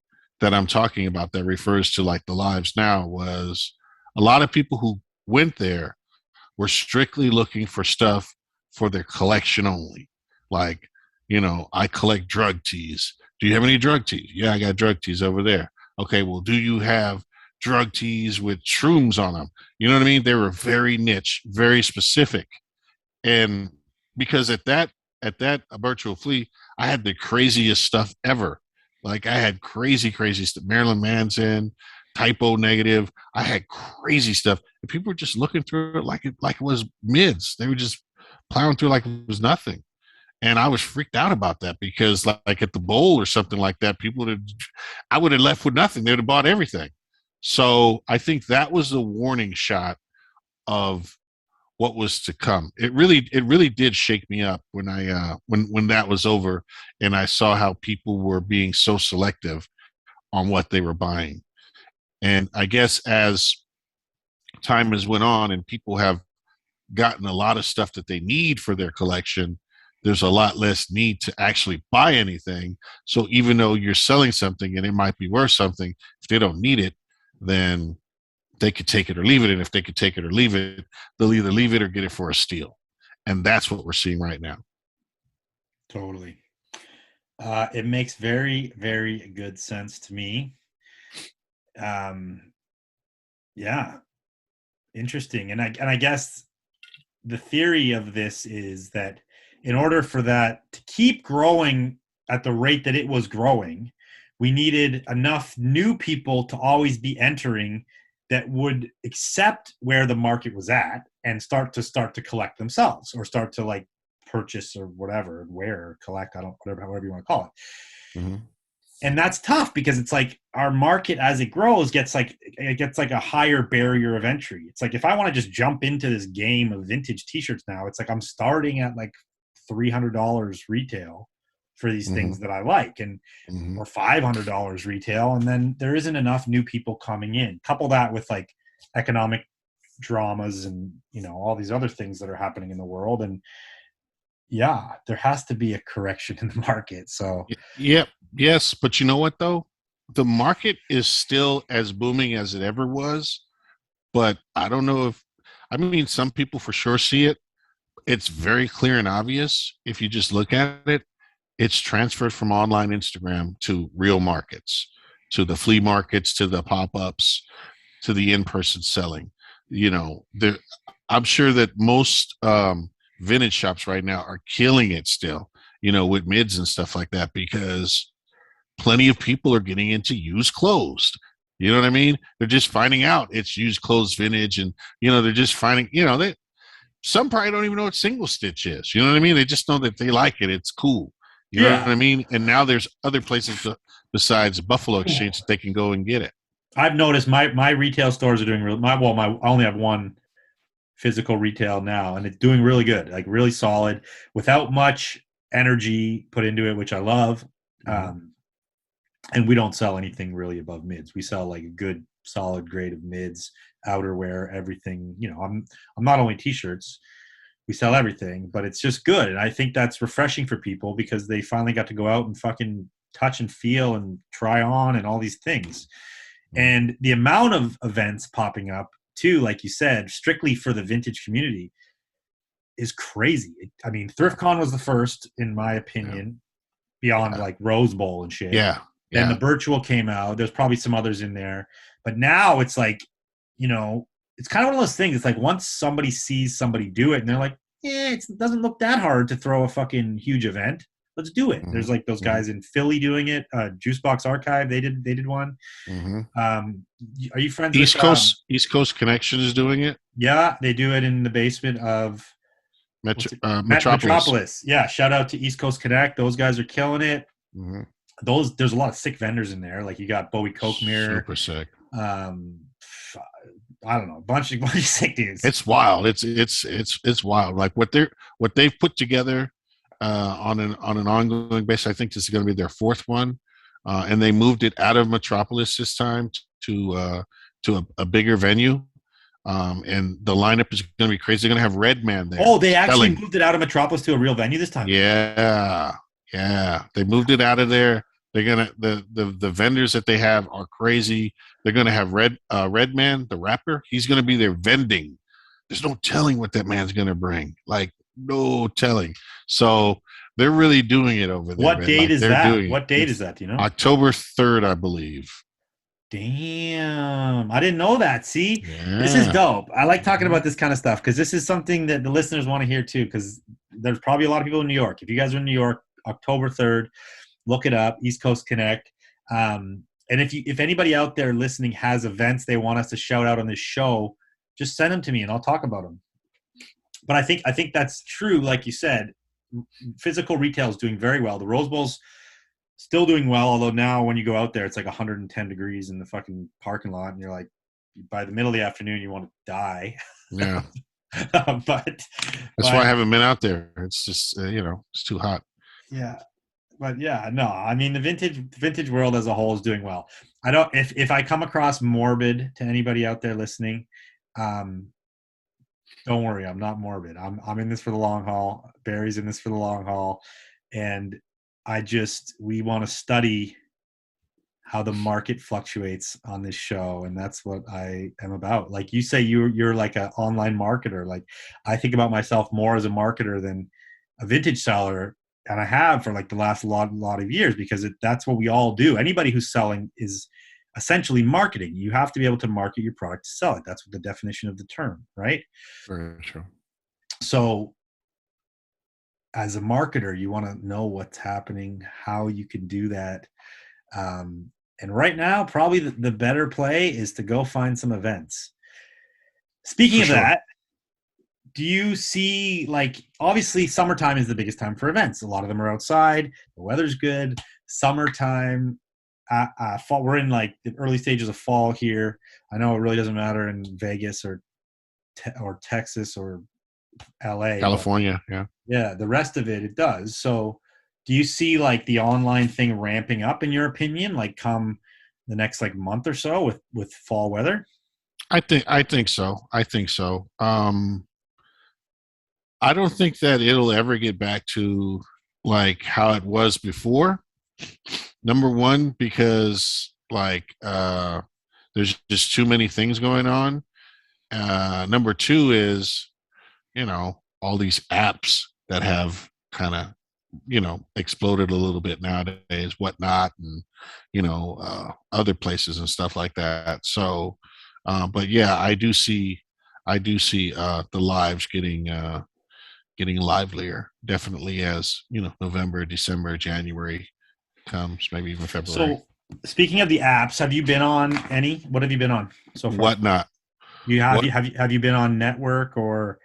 S3: that I'm talking about that refers to like the lives now was a lot of people who went there were strictly looking for stuff for their collection only. Like, I collect drug teas. Do you have any drug teas? Yeah, I got drug teas over there. Okay, well, do you have drug teas with shrooms on them? You know what I mean? They were very niche, very specific. And because at that Virtual Flea, I had the craziest stuff ever. Like I had crazy stuff. Marilyn Manson, Typo Negative. I had crazy stuff. And people were just looking through it like it was mids. They were just plowing through like it was nothing. And I was freaked out about that because like at the bowl or something like that, I would have left with nothing. They would have bought everything. So I think that was the warning shot of what was to come. It really did shake me up when when that was over, and I saw how people were being so selective on what they were buying. And I guess as time has went on and people have gotten a lot of stuff that they need for their collection, there's a lot less need to actually buy anything. So even though you're selling something and it might be worth something, if they don't need it, then they could take it or leave it. And if they could take it or leave it, they'll either leave it or get it for a steal. And that's what we're seeing right now.
S1: Totally. It makes very, very good sense to me. Yeah, interesting. And I guess the theory of this is that in order for that to keep growing at the rate that it was growing, we needed enough new people to always be entering that would accept where the market was at and start to collect themselves, or start to like purchase or whatever, wear or collect, I don't, whatever, however you want to call it.
S3: Mm-hmm.
S1: And that's tough because it's like our market as it grows gets like a higher barrier of entry. It's like if I want to just jump into this game of vintage t-shirts now, it's like I'm starting at like $300 retail for these
S3: Mm-hmm.
S1: things that I like, and
S3: Mm-hmm.
S1: or $500 retail, and then there isn't enough new people coming in. Couple that with like economic dramas and all these other things that are happening in the world, and yeah, there has to be a correction in the market. So
S3: Yep. Yes. But you know what, though? The market is still as booming as it ever was. But I don't know if, I mean, some people for sure see it. It's very clear and obvious if you just look at it. It's transferred from online Instagram to real markets, to the flea markets, to the pop-ups, to the in-person selling. There, I'm sure that most vintage shops right now are killing it still, with mids and stuff like that, because plenty of people are getting into used clothes. You know what I mean? They're just finding out it's used clothes vintage, and they're just finding, they some probably don't even know what single stitch is. You know what I mean? They just know that they like it. It's cool. You know what
S1: yeah,
S3: I mean? And now there's other places besides Buffalo Exchange that they can go and get it.
S1: I've noticed my retail stores are doing I only have one physical retail now, and it's doing really good, like really solid, without much energy put into it, which I love.
S3: Mm-hmm.
S1: And we don't sell anything really above mids. We sell like a good solid grade of mids, outerwear, everything. I'm not only t-shirts, we sell everything, but it's just good. And I think that's refreshing for people because they finally got to go out and fucking touch and feel and try on and all these things. And the amount of events popping up too, like you said, strictly for the vintage community is crazy. I mean, ThriftCon was the first, in my opinion, beyond like Rose Bowl and shit.
S3: Yeah.
S1: Then
S3: Yeah.
S1: the virtual came out. There's probably some others in there. But now it's like, it's kind of one of those things. It's like once somebody sees somebody do it and they're like, yeah, it doesn't look that hard to throw a fucking huge event. Let's do it.
S3: Mm-hmm.
S1: There's like those guys in Philly doing it. Juicebox Archive, they did one.
S3: Mm-hmm.
S1: Are you friends
S3: East
S1: with
S3: East Coast Connection is doing it.
S1: Yeah, they do it in the basement of
S3: Metropolis.
S1: Yeah, shout out to East Coast Connect. Those guys are killing it.
S3: Mm-hmm.
S1: There's a lot of sick vendors in there. Like you got Bowie Coke Mirror.
S3: Super sick.
S1: I don't know, a bunch of sick dudes.
S3: It's wild. It's wild. Like what they've put together on an ongoing basis. I think this is going to be their fourth one, and they moved it out of Metropolis this time to a bigger venue. And the lineup is going to be crazy. They're going to have Redman there.
S1: Oh, they actually moved it out of Metropolis to a real venue this time.
S3: Yeah. They moved it out of there. They're gonna the vendors that they have are crazy. They're gonna have Redman, the rapper. He's gonna be there vending. There's no telling what that man's gonna bring. Like no telling. So they're really doing it over there.
S1: What date is that? What date is that? Do you know?
S3: October 3rd, I believe.
S1: Damn, I didn't know that. See, This is dope. I like talking about this kind of stuff because this is something that the listeners want to hear too. Because there's probably a lot of people in New York. If you guys are in New York, October 3rd, look it up. East Coast Connect. And if anybody out there listening has events they want us to shout out on this show, just send them to me and I'll talk about them. But I think that's true. Like you said, physical retail is doing very well. The Rose Bowl's still doing well, although now when you go out there, it's like 110 degrees in the fucking parking lot, and you're like, by the middle of the afternoon, you want to die.
S3: Yeah.
S1: but
S3: That's why I
S1: but
S3: haven't been out there. It's just it's too hot.
S1: yeah, but yeah, no, I mean the vintage world as a whole is doing well. I don't if I come across morbid to anybody out there listening, um, don't worry, I'm not morbid. I'm in this for the long haul. Barry's in this for the long haul, and we want to study how the market fluctuates on this show, and that's what I am about. Like you say, you're like an online marketer. Like I think about myself more as a marketer than a vintage seller, and I have for like the last lot of years because that's what we all do. Anybody who's selling is essentially marketing. You have to be able to market your product to sell it. That's what the definition of the term, right?
S3: Very true.
S1: So as a marketer, you want to know what's happening, how you can do that. And right now, probably the better play is to go find some events. Speaking
S3: For
S1: of
S3: sure.
S1: that, do you see, like, obviously summertime is the biggest time for events. A lot of them are outside. The weather's good. Summertime, fall. We're in like the early stages of fall here. I know it really doesn't matter in Vegas or Texas or LA, but
S3: California, yeah.
S1: yeah, the rest of it does. So, do you see like the online thing ramping up in your opinion, like come the next like month or so with fall weather?
S3: I think so. I think so. I don't think that it'll ever get back to like how it was before. Number one, because there's just too many things going on. Number two is, all these apps that have kind of, exploded a little bit nowadays, whatnot, and, other places and stuff like that. So, but yeah, I do see the lives getting livelier, definitely as, November, December, January comes, maybe even February.
S1: So, speaking of the apps, have you been on any? What have you been on so far?
S3: Whatnot.
S1: You have
S3: What?
S1: you have you have you been on Network or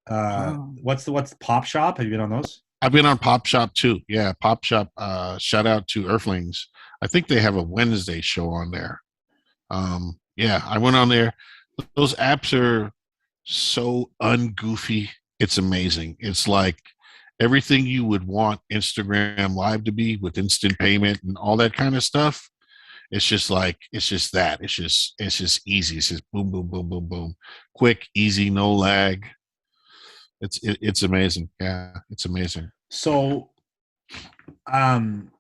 S3: Um,
S1: what's Pop Shop? Have you been on those?
S3: I've been on Pop Shop too. Yeah, Pop Shop. Shout out to Earthlings. I think they have a Wednesday show on there. Yeah, I went on there. Those apps are so ungoofy. It's amazing. It's like everything you would want Instagram Live to be with instant payment and all that kind of stuff. It's just that. It's just easy. It's just boom, boom, boom, boom, boom, quick, easy, no lag. It's amazing. Yeah, it's amazing.
S1: So, um,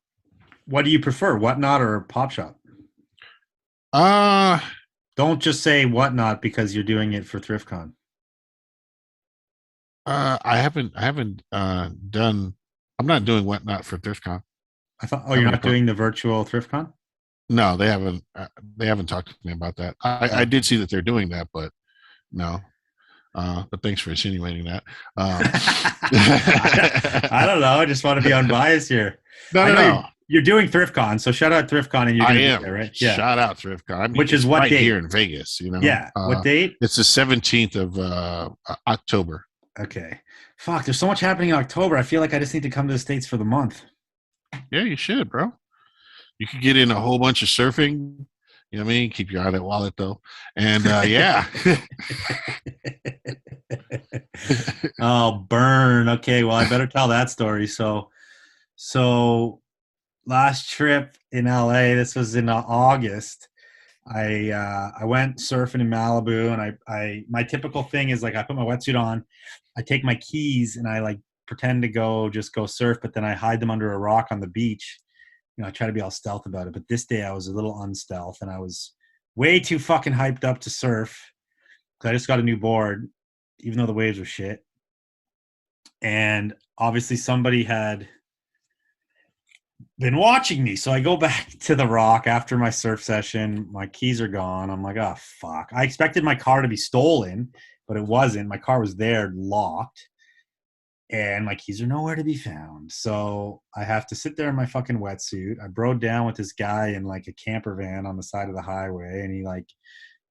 S1: what do you prefer, Whatnot or Pop Shop?
S3: Uh
S1: Don't just say Whatnot because you're doing it for ThriftCon.
S3: I haven't done. I'm not doing whatnot for ThriftCon.
S1: I thought, oh,
S3: I
S1: you're
S3: haven't
S1: not
S3: approached.
S1: doing the virtual ThriftCon?
S3: No, they haven't. They haven't talked to me about that. I
S1: Oh.
S3: did see that they're doing that, but no. But thanks for insinuating that. Um,
S1: I don't know. I just want to be unbiased here.
S3: no,
S1: I
S3: no,
S1: know
S3: no.
S1: you're doing ThriftCon, so shout out ThriftCon, and you're
S3: I
S1: going to be
S3: am.
S1: there, right? Yeah.
S3: Shout out ThriftCon. I mean,
S1: Which is
S3: it's
S1: what
S3: right here
S1: date?
S3: in Vegas.
S1: Yeah. What date?
S3: It's the 17th of October.
S1: Okay. Fuck. There's so much happening in October. I feel like I just need to come to the States for the month.
S3: Yeah, you should, bro. You could get in a whole bunch of surfing. You know what I mean? Keep your eye on that wallet though. And yeah.
S1: Oh, burn. Okay. Well, I better tell that story. So last trip in LA, this was in August. I went surfing in Malibu, and I my typical thing is like I put my wetsuit on, I take my keys, and I like pretend to go surf, but then I hide them under a rock on the beach. I try to be all stealth about it. But this day I was a little unstealth, and I was way too fucking hyped up to surf because I just got a new board, even though the waves were shit. And obviously somebody had been watching me. So I go back to the rock after my surf session. My keys are gone. I'm like, oh, fuck. I expected my car to be stolen, but it wasn't. My car was there locked, and my keys are nowhere to be found. So I have to sit there in my fucking wetsuit. I broke down with this guy in like a camper van on the side of the highway, and he like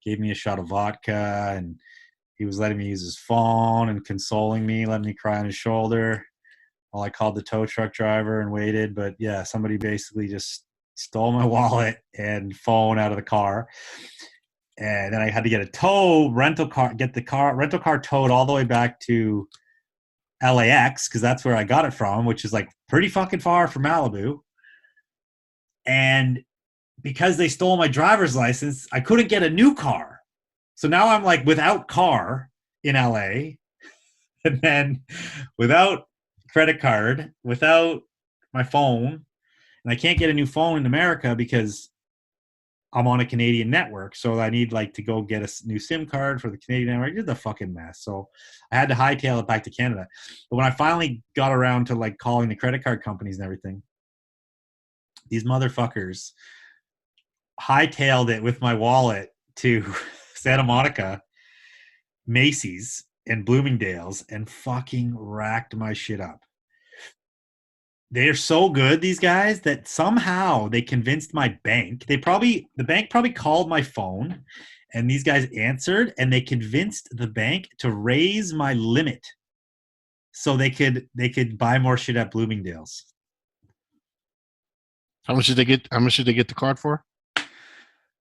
S1: gave me a shot of vodka, and he was letting me use his phone and consoling me, letting me cry on his shoulder. Well, I called the tow truck driver and waited, but yeah, somebody basically just stole my wallet and phone out of the car. And then I had to get a rental car, get the rental car towed all the way back to LAX because that's where I got it from, which is like pretty fucking far from Malibu. And because they stole my driver's license, I couldn't get a new car. So now I'm like without car in LA, and then without credit card, without my phone, and I can't get a new phone in America because I'm on a Canadian network. So I need like to go get a new SIM card for the Canadian network. It's a fucking mess. So I had to hightail it back to Canada. But when I finally got around to like calling the credit card companies and everything, these motherfuckers hightailed it with my wallet to Santa Monica, Macy's, and Bloomingdale's and fucking racked my shit up. They're so good, these guys, that somehow they convinced my bank. The bank probably called my phone and these guys answered and they convinced the bank to raise my limit so they could buy more shit at Bloomingdale's.
S3: How much did they get? How much did they get the card for?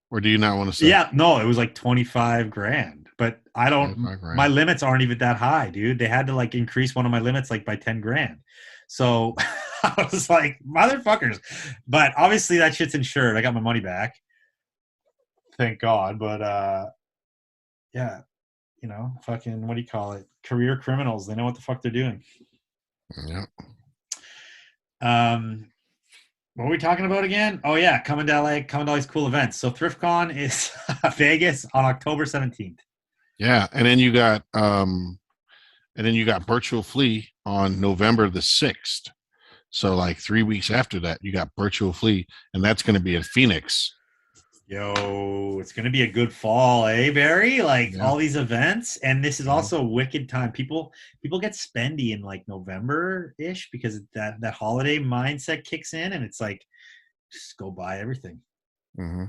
S3: Or do you not want to say?
S1: Yeah, no, it was like 25 grand. But I don't,
S3: 25 grand.
S1: my limits aren't even that high, dude. They had to like increase one of my limits like by 10 grand. So I was like, motherfuckers. But obviously that shit's insured. I got my money back. Thank God. But yeah, you know, fucking, what do you call it? Career criminals. They know what the fuck they're doing.
S3: Yeah.
S1: What were we talking about again? Oh yeah, coming to LA, coming to all these cool events. So ThriftCon is Vegas on October 17th.
S3: Yeah, and then you got Virtual Flea on November the 6th. So like 3 weeks after that, you got Virtual Flea, and that's going to be in Phoenix.
S1: Yo, it's gonna be a good fall, eh, Barry? Like
S3: Yeah.
S1: all these events, and this is
S3: Yeah.
S1: also a wicked time. People get spendy in like November ish because that holiday mindset kicks in, and it's like just go buy everything.
S3: Mm-hmm.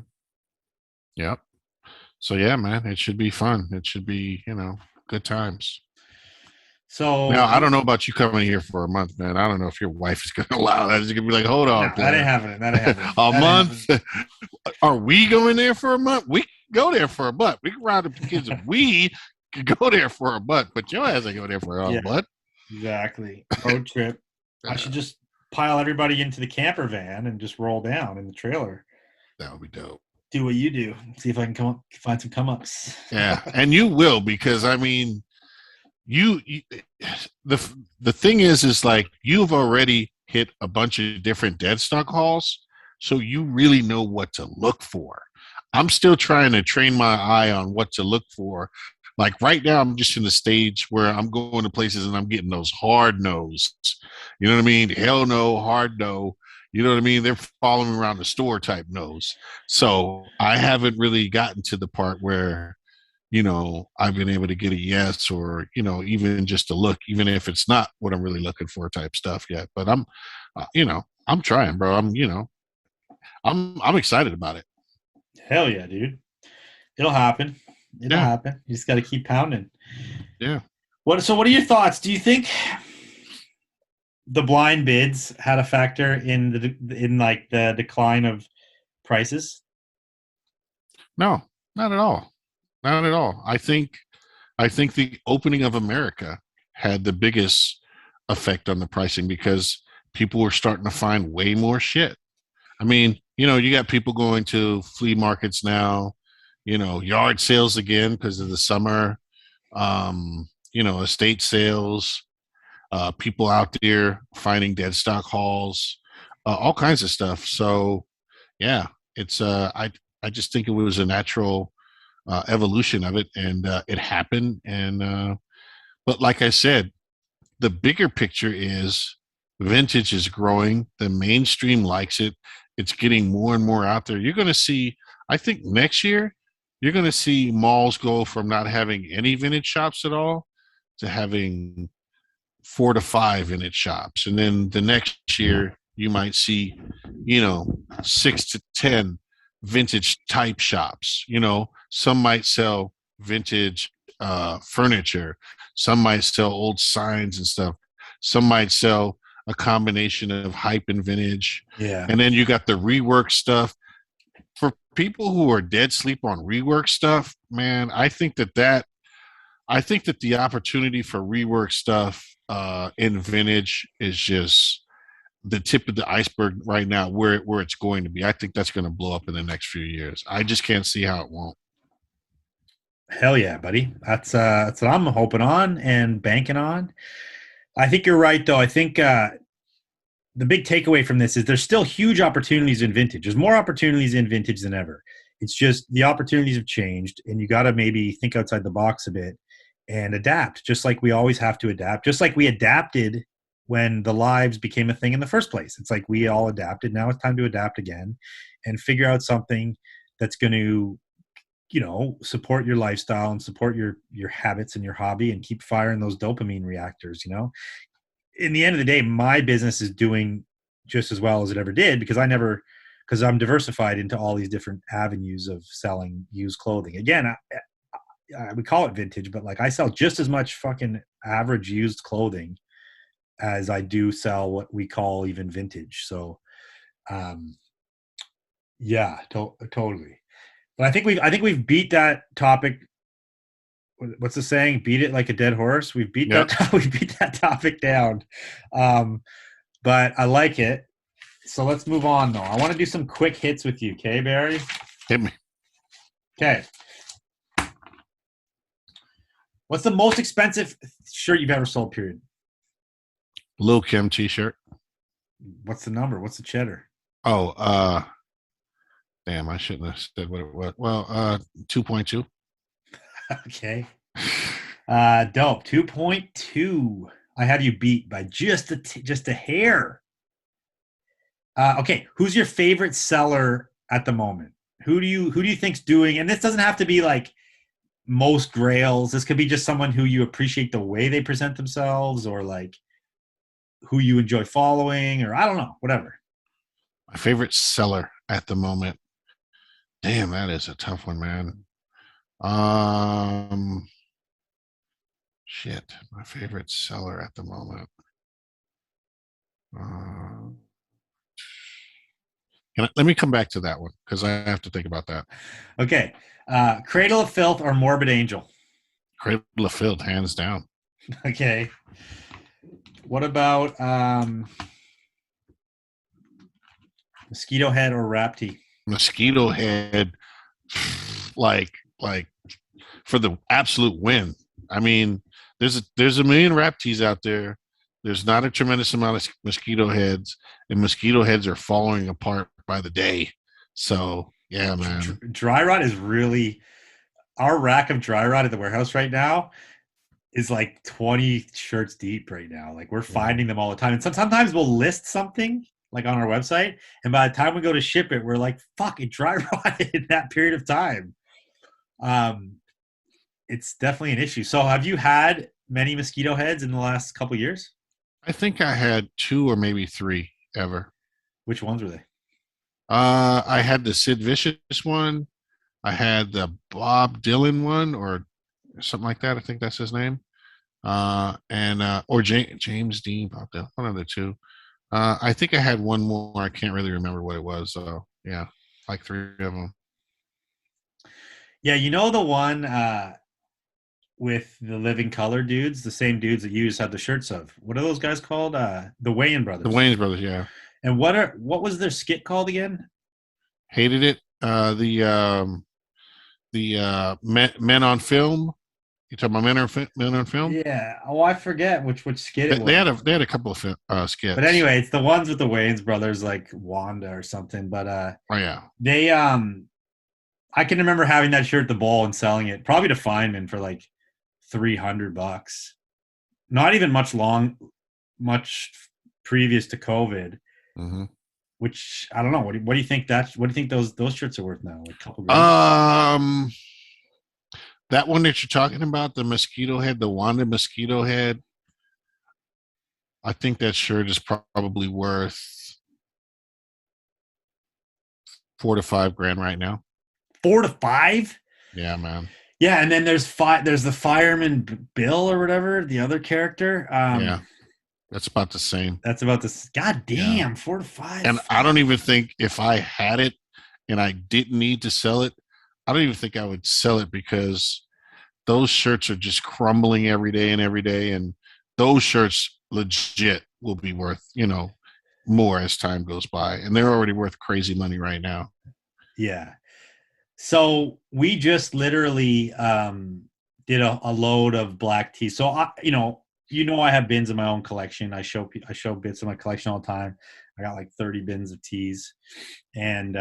S3: Yep. So yeah, man, it should be fun. It should be, good times.
S1: So
S3: Now, I don't know about you coming here for a month, man. I don't know if your wife is going to allow that. She's going to be like, hold on,
S1: no, that ain't happening. That ain't happening.
S3: a month? Are we going there for a month? We can go there for a month. We can ride up the kids. We can go there for a month, but your ass ain't go there for a month.
S1: Exactly. Road trip. I should just pile everybody into the camper van and just roll down in the trailer.
S3: That would be dope.
S1: Do what you do. See if I can find some come ups.
S3: Yeah, and you will, because I mean, you the thing is like you've already hit a bunch of different dead stock hauls, so you really know what to look for. I'm still trying to train my eye on what to look for. Like right now, I'm just in the stage where I'm going to places and I'm getting those hard no's. You know what I mean? Hell no, hard no. You know what I mean? They're following around the store type no's. So I haven't really gotten to the part where, I've been able to get a yes or, even just a look, even if it's not what I'm really looking for type stuff yet. But I'm, I'm trying, bro. I'm excited about it.
S1: Hell yeah, dude. It'll happen. It'll happen. You just got to keep pounding.
S3: Yeah.
S1: So what are your thoughts? Do you think the blind bids had a factor in the decline of prices?
S3: No, not at all. Not at all. I think the opening of America had the biggest effect on the pricing because people were starting to find way more shit. I mean, you got people going to flea markets now, yard sales again because of the summer, estate sales, people out there finding dead stock hauls, all kinds of stuff. So, yeah, it's I just think it was a natural evolution of it, and it happened. And but like I said, the bigger picture is vintage is growing. The mainstream likes it. It's getting more and more out there. You're going to see, I think next year, you're going to see malls go from not having any vintage shops at all to having 4 to 5 vintage shops. And then the next year, you might see, 6 to 10 vintage type shops. Some might sell vintage furniture. Some might sell old signs and stuff. Some might sell a combination of hype and vintage.
S1: Yeah.
S3: And then you got the rework stuff. For people who are dead sleep on rework stuff, man, I think that the opportunity for rework stuff in vintage is just the tip of the iceberg right now, where it's going to be. I think that's going to blow up in the next few years. I just can't see how it won't.
S1: Hell yeah, buddy. That's what I'm hoping on and banking on. I think you're right, though. I think the big takeaway from this is there's still huge opportunities in vintage. There's more opportunities in vintage than ever. It's just the opportunities have changed, and you got to maybe think outside the box a bit and adapt, just like we always have to adapt, just like we adapted when the lives became a thing in the first place. It's like we all adapted. Now it's time to adapt again and figure out something that's going to, support your lifestyle and support your habits and your hobby and keep firing those dopamine reactors. In the end of the day, my business is doing just as well as it ever did because I'm diversified into all these different avenues of selling used clothing. Again, we call it vintage, but like I sell just as much fucking average used clothing as I do sell what we call even vintage. So, yeah, totally. But I think we've beat that topic. What's the saying? Beat it like a dead horse. We beat
S3: Yep.
S1: that. We beat that topic down. Um, but I like it. So let's move on, though. I want to do some quick hits with you, okay, Barry?
S3: Hit me.
S1: Okay. What's the most expensive shirt you've ever sold, period?
S3: Lil Kim t-shirt.
S1: What's the number? What's the cheddar?
S3: Oh, damn, I shouldn't have said what it was. Well, 2.2.
S1: Okay. Dope. 2.2. I have you beat by just a hair. Okay. Who's your favorite seller at the moment? Who do you think's doing? And this doesn't have to be like most grails. This could be just someone who you appreciate the way they present themselves, or like who you enjoy following, or I don't know, whatever.
S3: My favorite seller at the moment. Damn, that is a tough one, man. Um, Shit, my favorite seller at the moment. Uh, Let me come back to that one because I have to think about that.
S1: Okay. Cradle of Filth or Morbid Angel?
S3: Cradle of Filth, hands down.
S1: Okay. What about Mosquito Head or Rap Tee?
S3: Mosquito Head, like for the absolute win. I mean, there's a million rap tees out there. There's not a tremendous amount of mosquito heads, and mosquito heads are falling apart by the day. So yeah, man.
S1: Dry Rot is really our rack of Dry Rot at the warehouse right now is like 20 shirts deep right now. Like we're finding them all the time. And sometimes we'll list something like on our website, and by the time we go to ship it, we're like, fuck, it dry rotted in that period of time. It's definitely an issue. So have you had many mosquito heads in the last couple of years?
S3: I think I had 2 or maybe 3 ever.
S1: Which ones were they?
S3: I had the Sid Vicious one. I had the Bob Dylan one, or something like that. I think that's his name. Or James Dean, Bob Dylan, one of the two. I think I had one more. I can't really remember what it was. So yeah, like 3 of them.
S1: Yeah, you know the one with the Living Color dudes, the same dudes that you just had the shirts of. What are those guys called? The Wayans
S3: The
S1: brothers.
S3: Wayans brothers, yeah.
S1: And what was their skit called again?
S3: Hated it. The Men on Film. You talking about Men on Film?
S1: Yeah. Oh, I forget which skit it was.
S3: They had a couple of skits.
S1: But anyway, it's the ones with the Wayans brothers, like Wanda or something. But
S3: oh yeah,
S1: they I can remember having that shirt at the bowl and selling it probably to Feynman for like $300. Not even much previous to COVID.
S3: Mm-hmm.
S1: Which I don't know. What do you think what do you think those shirts are worth now? Like a couple grand?
S3: That one that you're talking about, the mosquito head, the Wanda mosquito head, I think that shirt is probably worth $4,000 to $5,000 right now.
S1: 4 to 5?
S3: Yeah, man.
S1: Yeah, and then there's the fireman Bill or whatever, the other character.
S3: Yeah, that's about the same.
S1: That's about this. God damn, yeah. 4 to 5.
S3: And I don't even think if I had it and I didn't need to sell it, I don't even think I would sell it because those shirts are just crumbling every day, and those shirts legit will be worth, more as time goes by, and they're already worth crazy money right now.
S1: Yeah. So we just literally did a load of black tea. So I have bins in my own collection. I show bits of my collection all the time. I got like 30 bins of teas, and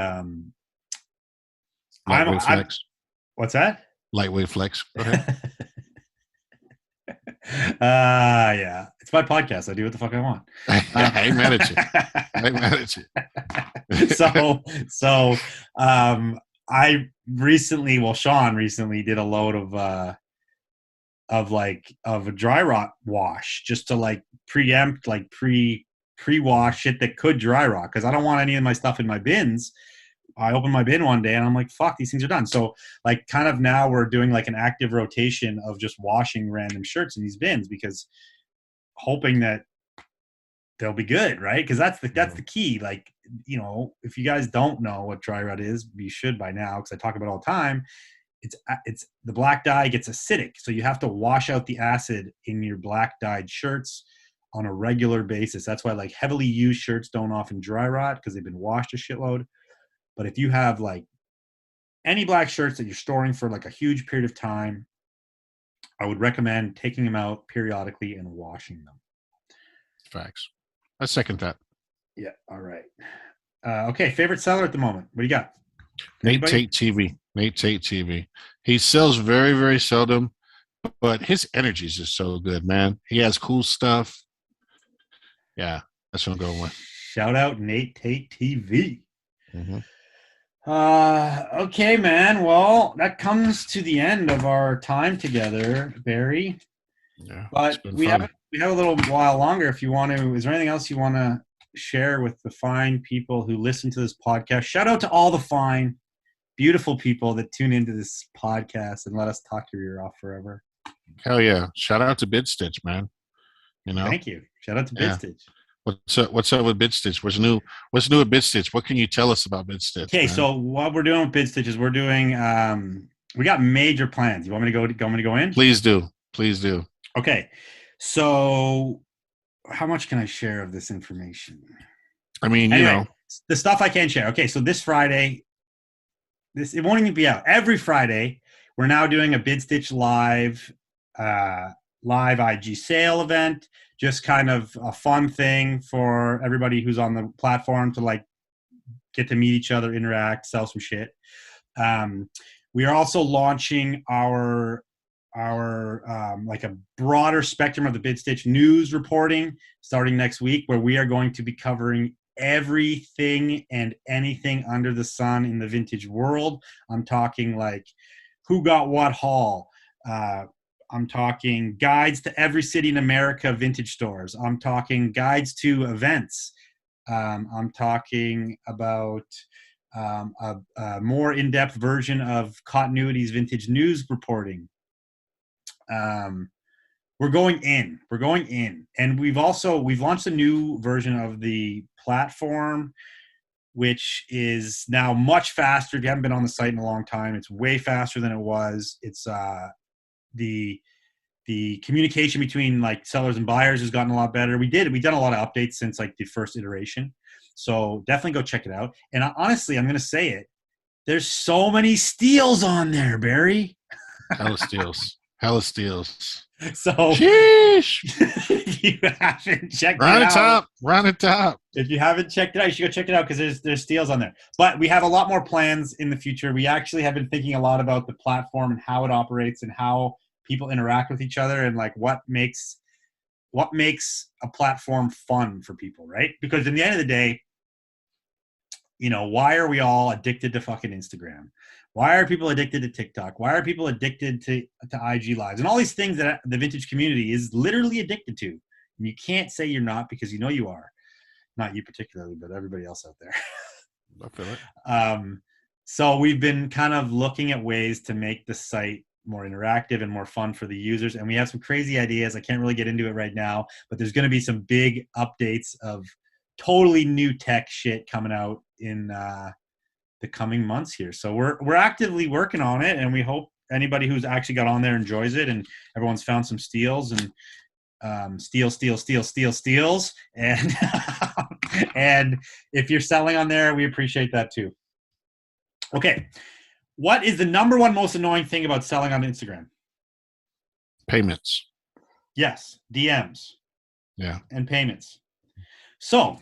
S3: Lightweight
S1: I'm
S3: flex.
S1: what's that?
S3: Lightweight flex. Go ahead.
S1: Yeah, it's my podcast. I do what the fuck I want.
S3: I ain't mad at you. I ain't mad at you.
S1: So I recently, well, Sean recently did a load of a dry rot wash just to like preempt, like pre-wash shit that could dry rot, because I don't want any of my stuff in my bins. I opened my bin one day and I'm like, fuck, these things are done. So like kind of now we're doing like an active rotation of just washing random shirts in these bins, because hoping that they'll be good, right? Because that's the key. Like, if you guys don't know what dry rot is, you should by now, because I talk about it all the time. It's the black dye gets acidic, so you have to wash out the acid in your black dyed shirts on a regular basis. That's why like heavily used shirts don't often dry rot, because they've been washed a shitload. But if you have like any black shirts that you're storing for like a huge period of time, I would recommend taking them out periodically and washing them.
S3: Facts. I second that.
S1: Yeah. All right. Okay. Favorite seller at the moment. What do you got?
S3: Nate Tate TV. Nate Tate TV. He sells very, very seldom, but his energy is just so good, man. He has cool stuff. Yeah, that's what I'm going with.
S1: Shout out Nate Tate TV.
S3: Mm-hmm.
S1: Okay, man. Well, that comes to the end of our time together, Barry.
S3: Yeah,
S1: But we have a little while longer. If you want to, is there anything else you want to share with the fine people who listen to this podcast? Shout out to all the fine, beautiful people that tune into this podcast and let us talk your ear off forever.
S3: Hell yeah! Shout out to Bidstitch, man.
S1: Thank you. Shout out to Bidstitch.
S3: What's up with Bidstitch? What's new at Bidstitch? What can you tell us about Bidstitch?
S1: Okay, so what we're doing with Bidstitch is we're doing we got major plans. You want me to go in?
S3: Please do.
S1: Okay. So how much can I share of this information?
S3: I mean, anyway,
S1: the stuff I can share. Okay, so this Friday, it won't even be out. Every Friday, we're now doing a Bidstitch live IG sale event. Just kind of a fun thing for everybody who's on the platform to like get to meet each other, interact, sell some shit. We are also launching our like a broader spectrum of the Bidstitch news reporting starting next week, where we are going to be covering everything and anything under the sun in the vintage world. I'm talking like who got what haul. I'm talking guides to every city in America vintage stores. I'm talking guides to events. I'm talking about a more in-depth version of Continuity's vintage news reporting. We're going in, and we've launched a new version of the platform, which is now much faster. If you haven't been on the site in a long time, it's way faster than it was. It's the communication between like sellers and buyers has gotten a lot better. We've done a lot of updates since like the first iteration. So definitely go check it out. And honestly, I'm going to say it. There's so many steals on there, Barry.
S3: Hella steals.
S1: So
S3: sheesh.
S1: If you haven't checked it out.
S3: Round it top.
S1: If you haven't checked it out, you should go check it out, because there's steals on there. But we have a lot more plans in the future. We actually have been thinking a lot about the platform and how it operates and how people interact with each other, and like what makes a platform fun for people, right? Because in the end of the day, why are we all addicted to fucking Instagram? Why are people addicted to TikTok? Why are people addicted to IG lives and all these things that the vintage community is literally addicted to? And you can't say you're not, because you are. Not you particularly, but everybody else out there.
S3: I feel it.
S1: So we've been kind of looking at ways to make the site more interactive and more fun for the users. And we have some crazy ideas. I can't really get into it right now, but there's going to be some big updates of totally new tech shit coming out in the the coming months here. So we're actively working on it, and we hope anybody who's actually got on there enjoys it, and everyone's found some steals and steals, and and if you're selling on there, we appreciate that too. Okay, what is the number one most annoying thing about selling on Instagram?
S3: Payments.
S1: Yes, DMs.
S3: Yeah.
S1: And payments. So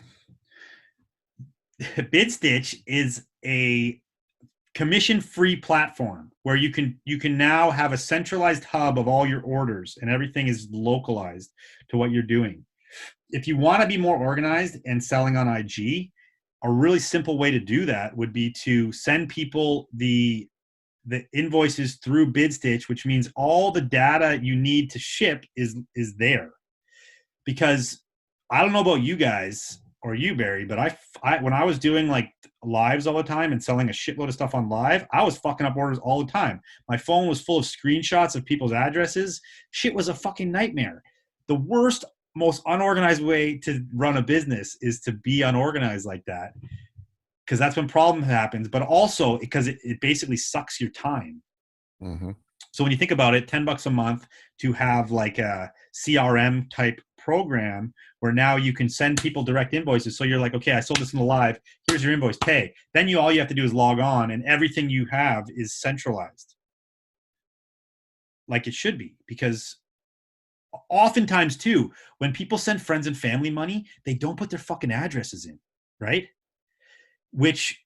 S1: Bidstitch is a commission-free platform where you can now have a centralized hub of all your orders, and everything is localized to what you're doing. If you want to be more organized and selling on IG, a really simple way to do that would be to send people the invoices through Bidstitch, which means all the data you need to ship is there. Because I don't know about you guys or you, Barry, but I when I was doing like lives all the time and selling a shitload of stuff on live, I was fucking up orders all the time. My phone was full of screenshots of people's addresses. Shit was a fucking nightmare. The worst, most unorganized way to run a business is to be unorganized like that, because that's when problem happens, but also because it basically sucks your time.
S3: Mm-hmm.
S1: So when you think about it, $10 a month to have like a CRM type program where now you can send people direct invoices. So you're like, okay, I sold this in the live. Here's your invoice, pay. Then all you have to do is log on, and everything you have is centralized, like it should be. Because oftentimes too, when people send friends and family money, they don't put their fucking addresses in, right? Which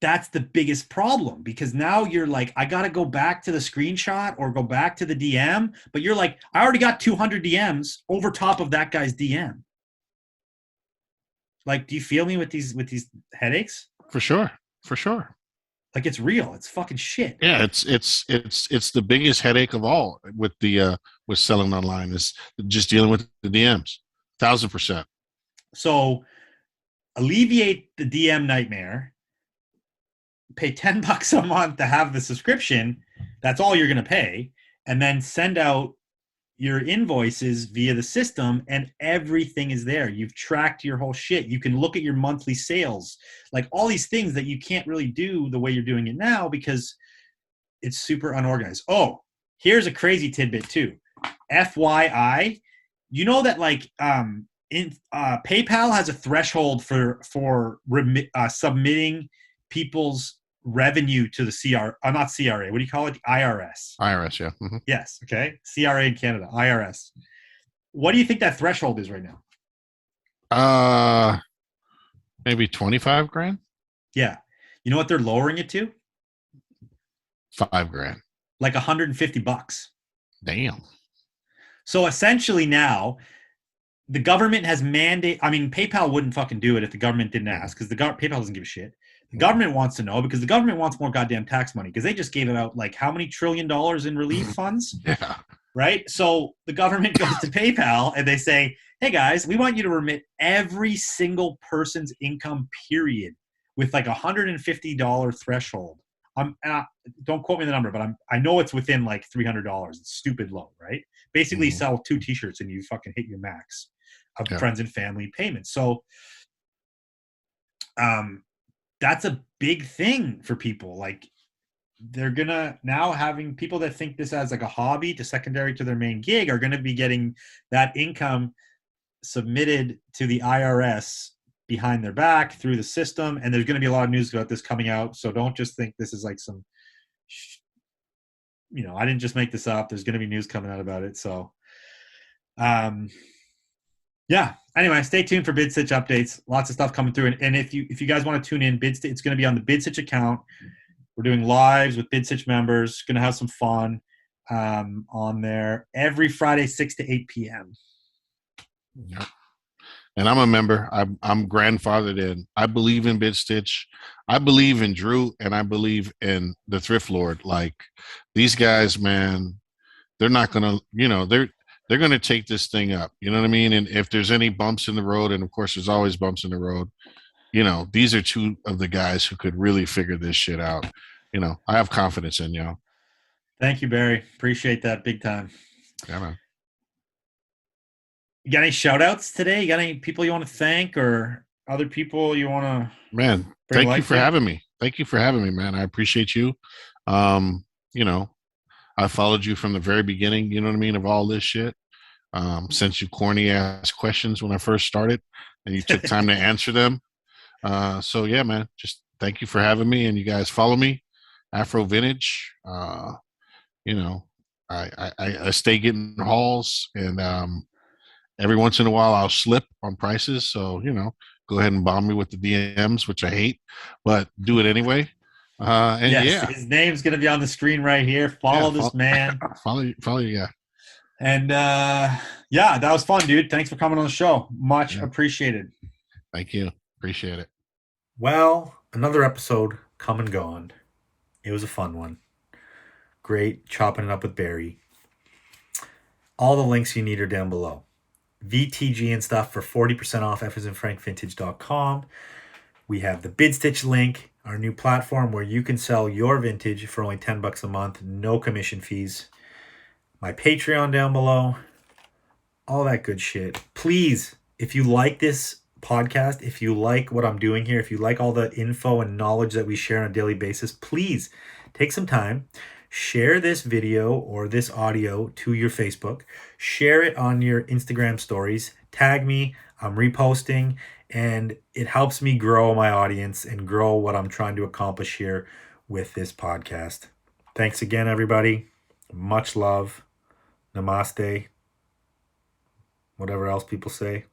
S1: that's the biggest problem, because now you're like, I got to go back to the screenshot or go back to the DM, but you're like, I already got 200 DMs over top of that guy's DM. Like, do you feel me with these headaches?
S3: For sure.
S1: Like, it's real. It's fucking shit.
S3: Yeah, it's the biggest headache of all with with selling online, is just dealing with the DMs. 1,000%.
S1: So alleviate the DM nightmare. Pay $10 a month to have the subscription. That's all you're going to pay. And then send out your invoices via the system, and everything is there. You've tracked your whole shit. You can look at your monthly sales, like all these things that you can't really do the way you're doing it now because it's super unorganized. Oh, here's a crazy tidbit too. FYI, you know that like PayPal has a threshold for submitting people's revenue to the not CRA. What do you call it? The IRS.
S3: IRS, yeah. Mm-hmm.
S1: Yes. Okay. CRA in Canada, IRS. What do you think that threshold is right
S3: now? Maybe 25 grand.
S1: Yeah. You know what they're lowering it to?
S3: 5 grand.
S1: Like $150.
S3: Damn.
S1: So essentially now, the government has mandated. I mean, PayPal wouldn't fucking do it if the government didn't ask, because PayPal doesn't give a shit. The government wants to know, because the government wants more goddamn tax money, because they just gave out like how many $1 trillion in relief funds?
S3: Yeah.
S1: Right? So the government goes to PayPal and they say, hey guys, we want you to remit every single person's income, period, with like $150 threshold. Don't quote me the number, but I know it's within like $300. It's stupid low, right? Basically, sell 2 t-shirts and you fucking hit your max of friends and family payments. So that's a big thing for people. Like, they're gonna now, having people that think this as like a hobby to secondary to their main gig, are gonna be getting that income submitted to the IRS behind their back through the system. And there's gonna be a lot of news about this coming out. So don't just think this is like some, I didn't just make this up. There's gonna be news coming out about it. So yeah. Anyway, stay tuned for Bidstitch updates. Lots of stuff coming through. And if you guys want to tune in, Bidstitch, it's going to be on the Bidstitch account. We're doing lives with Bidstitch members. Going to have some fun on there every Friday, 6 to 8 p.m.
S3: Yep. And I'm a member. I'm grandfathered in. I believe in Bidstitch. I believe in Drew, and I believe in the Thrift Lord. Like, these guys, man, they're not going to, they're going to take this thing up. You know what I mean? And if there's any bumps in the road, and of course there's always bumps in the road, these are 2 of the guys who could really figure this shit out. I have confidence in y'all.
S1: Thank you, Barry. Appreciate that big time.
S3: Yeah, man.
S1: You got any shout outs today? You got any people you want to thank, or other people you want to?
S3: Man, thank you for having me. thank you for having me, man. I appreciate you. Um, you know, I followed you from the very beginning, you know what I mean, of all this shit. Sent you corny ass questions when I first started, and you took time to answer them. So yeah, man, just thank you for having me, and you guys follow me, Afro Vintage. You know, I stay getting hauls, and every once in a while I'll slip on prices. So go ahead and bomb me with the DMs, which I hate, but do it anyway. And
S1: Yes,
S3: yeah,
S1: his name's gonna be on the screen right here.
S3: yeah,
S1: Follow this man.
S3: follow you, yeah,
S1: And yeah, that was fun, dude. Thanks for coming on the show. Much
S3: yeah.
S1: appreciated.
S3: Thank you, appreciate it.
S1: Well, another episode come and gone. It was a fun one. Great chopping it up with Barry. All the links you need are down below. VTG and stuff for 40% off FSandFrankVintage.com. We have the Bidstitch link, our new platform where you can sell your vintage for only $10 a month, no commission fees. My Patreon down below. All that good shit. Please, if you like this podcast, if you like what I'm doing here, if you like all the info and knowledge that we share on a daily basis, please take some time, share this video or this audio to your Facebook, share it on your Instagram stories, tag me, I'm reposting, and it helps me grow my audience and grow what I'm trying to accomplish here with this podcast. Thanks again, everybody. Much love. Namaste. Whatever else people say.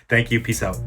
S1: Thank you. Peace out.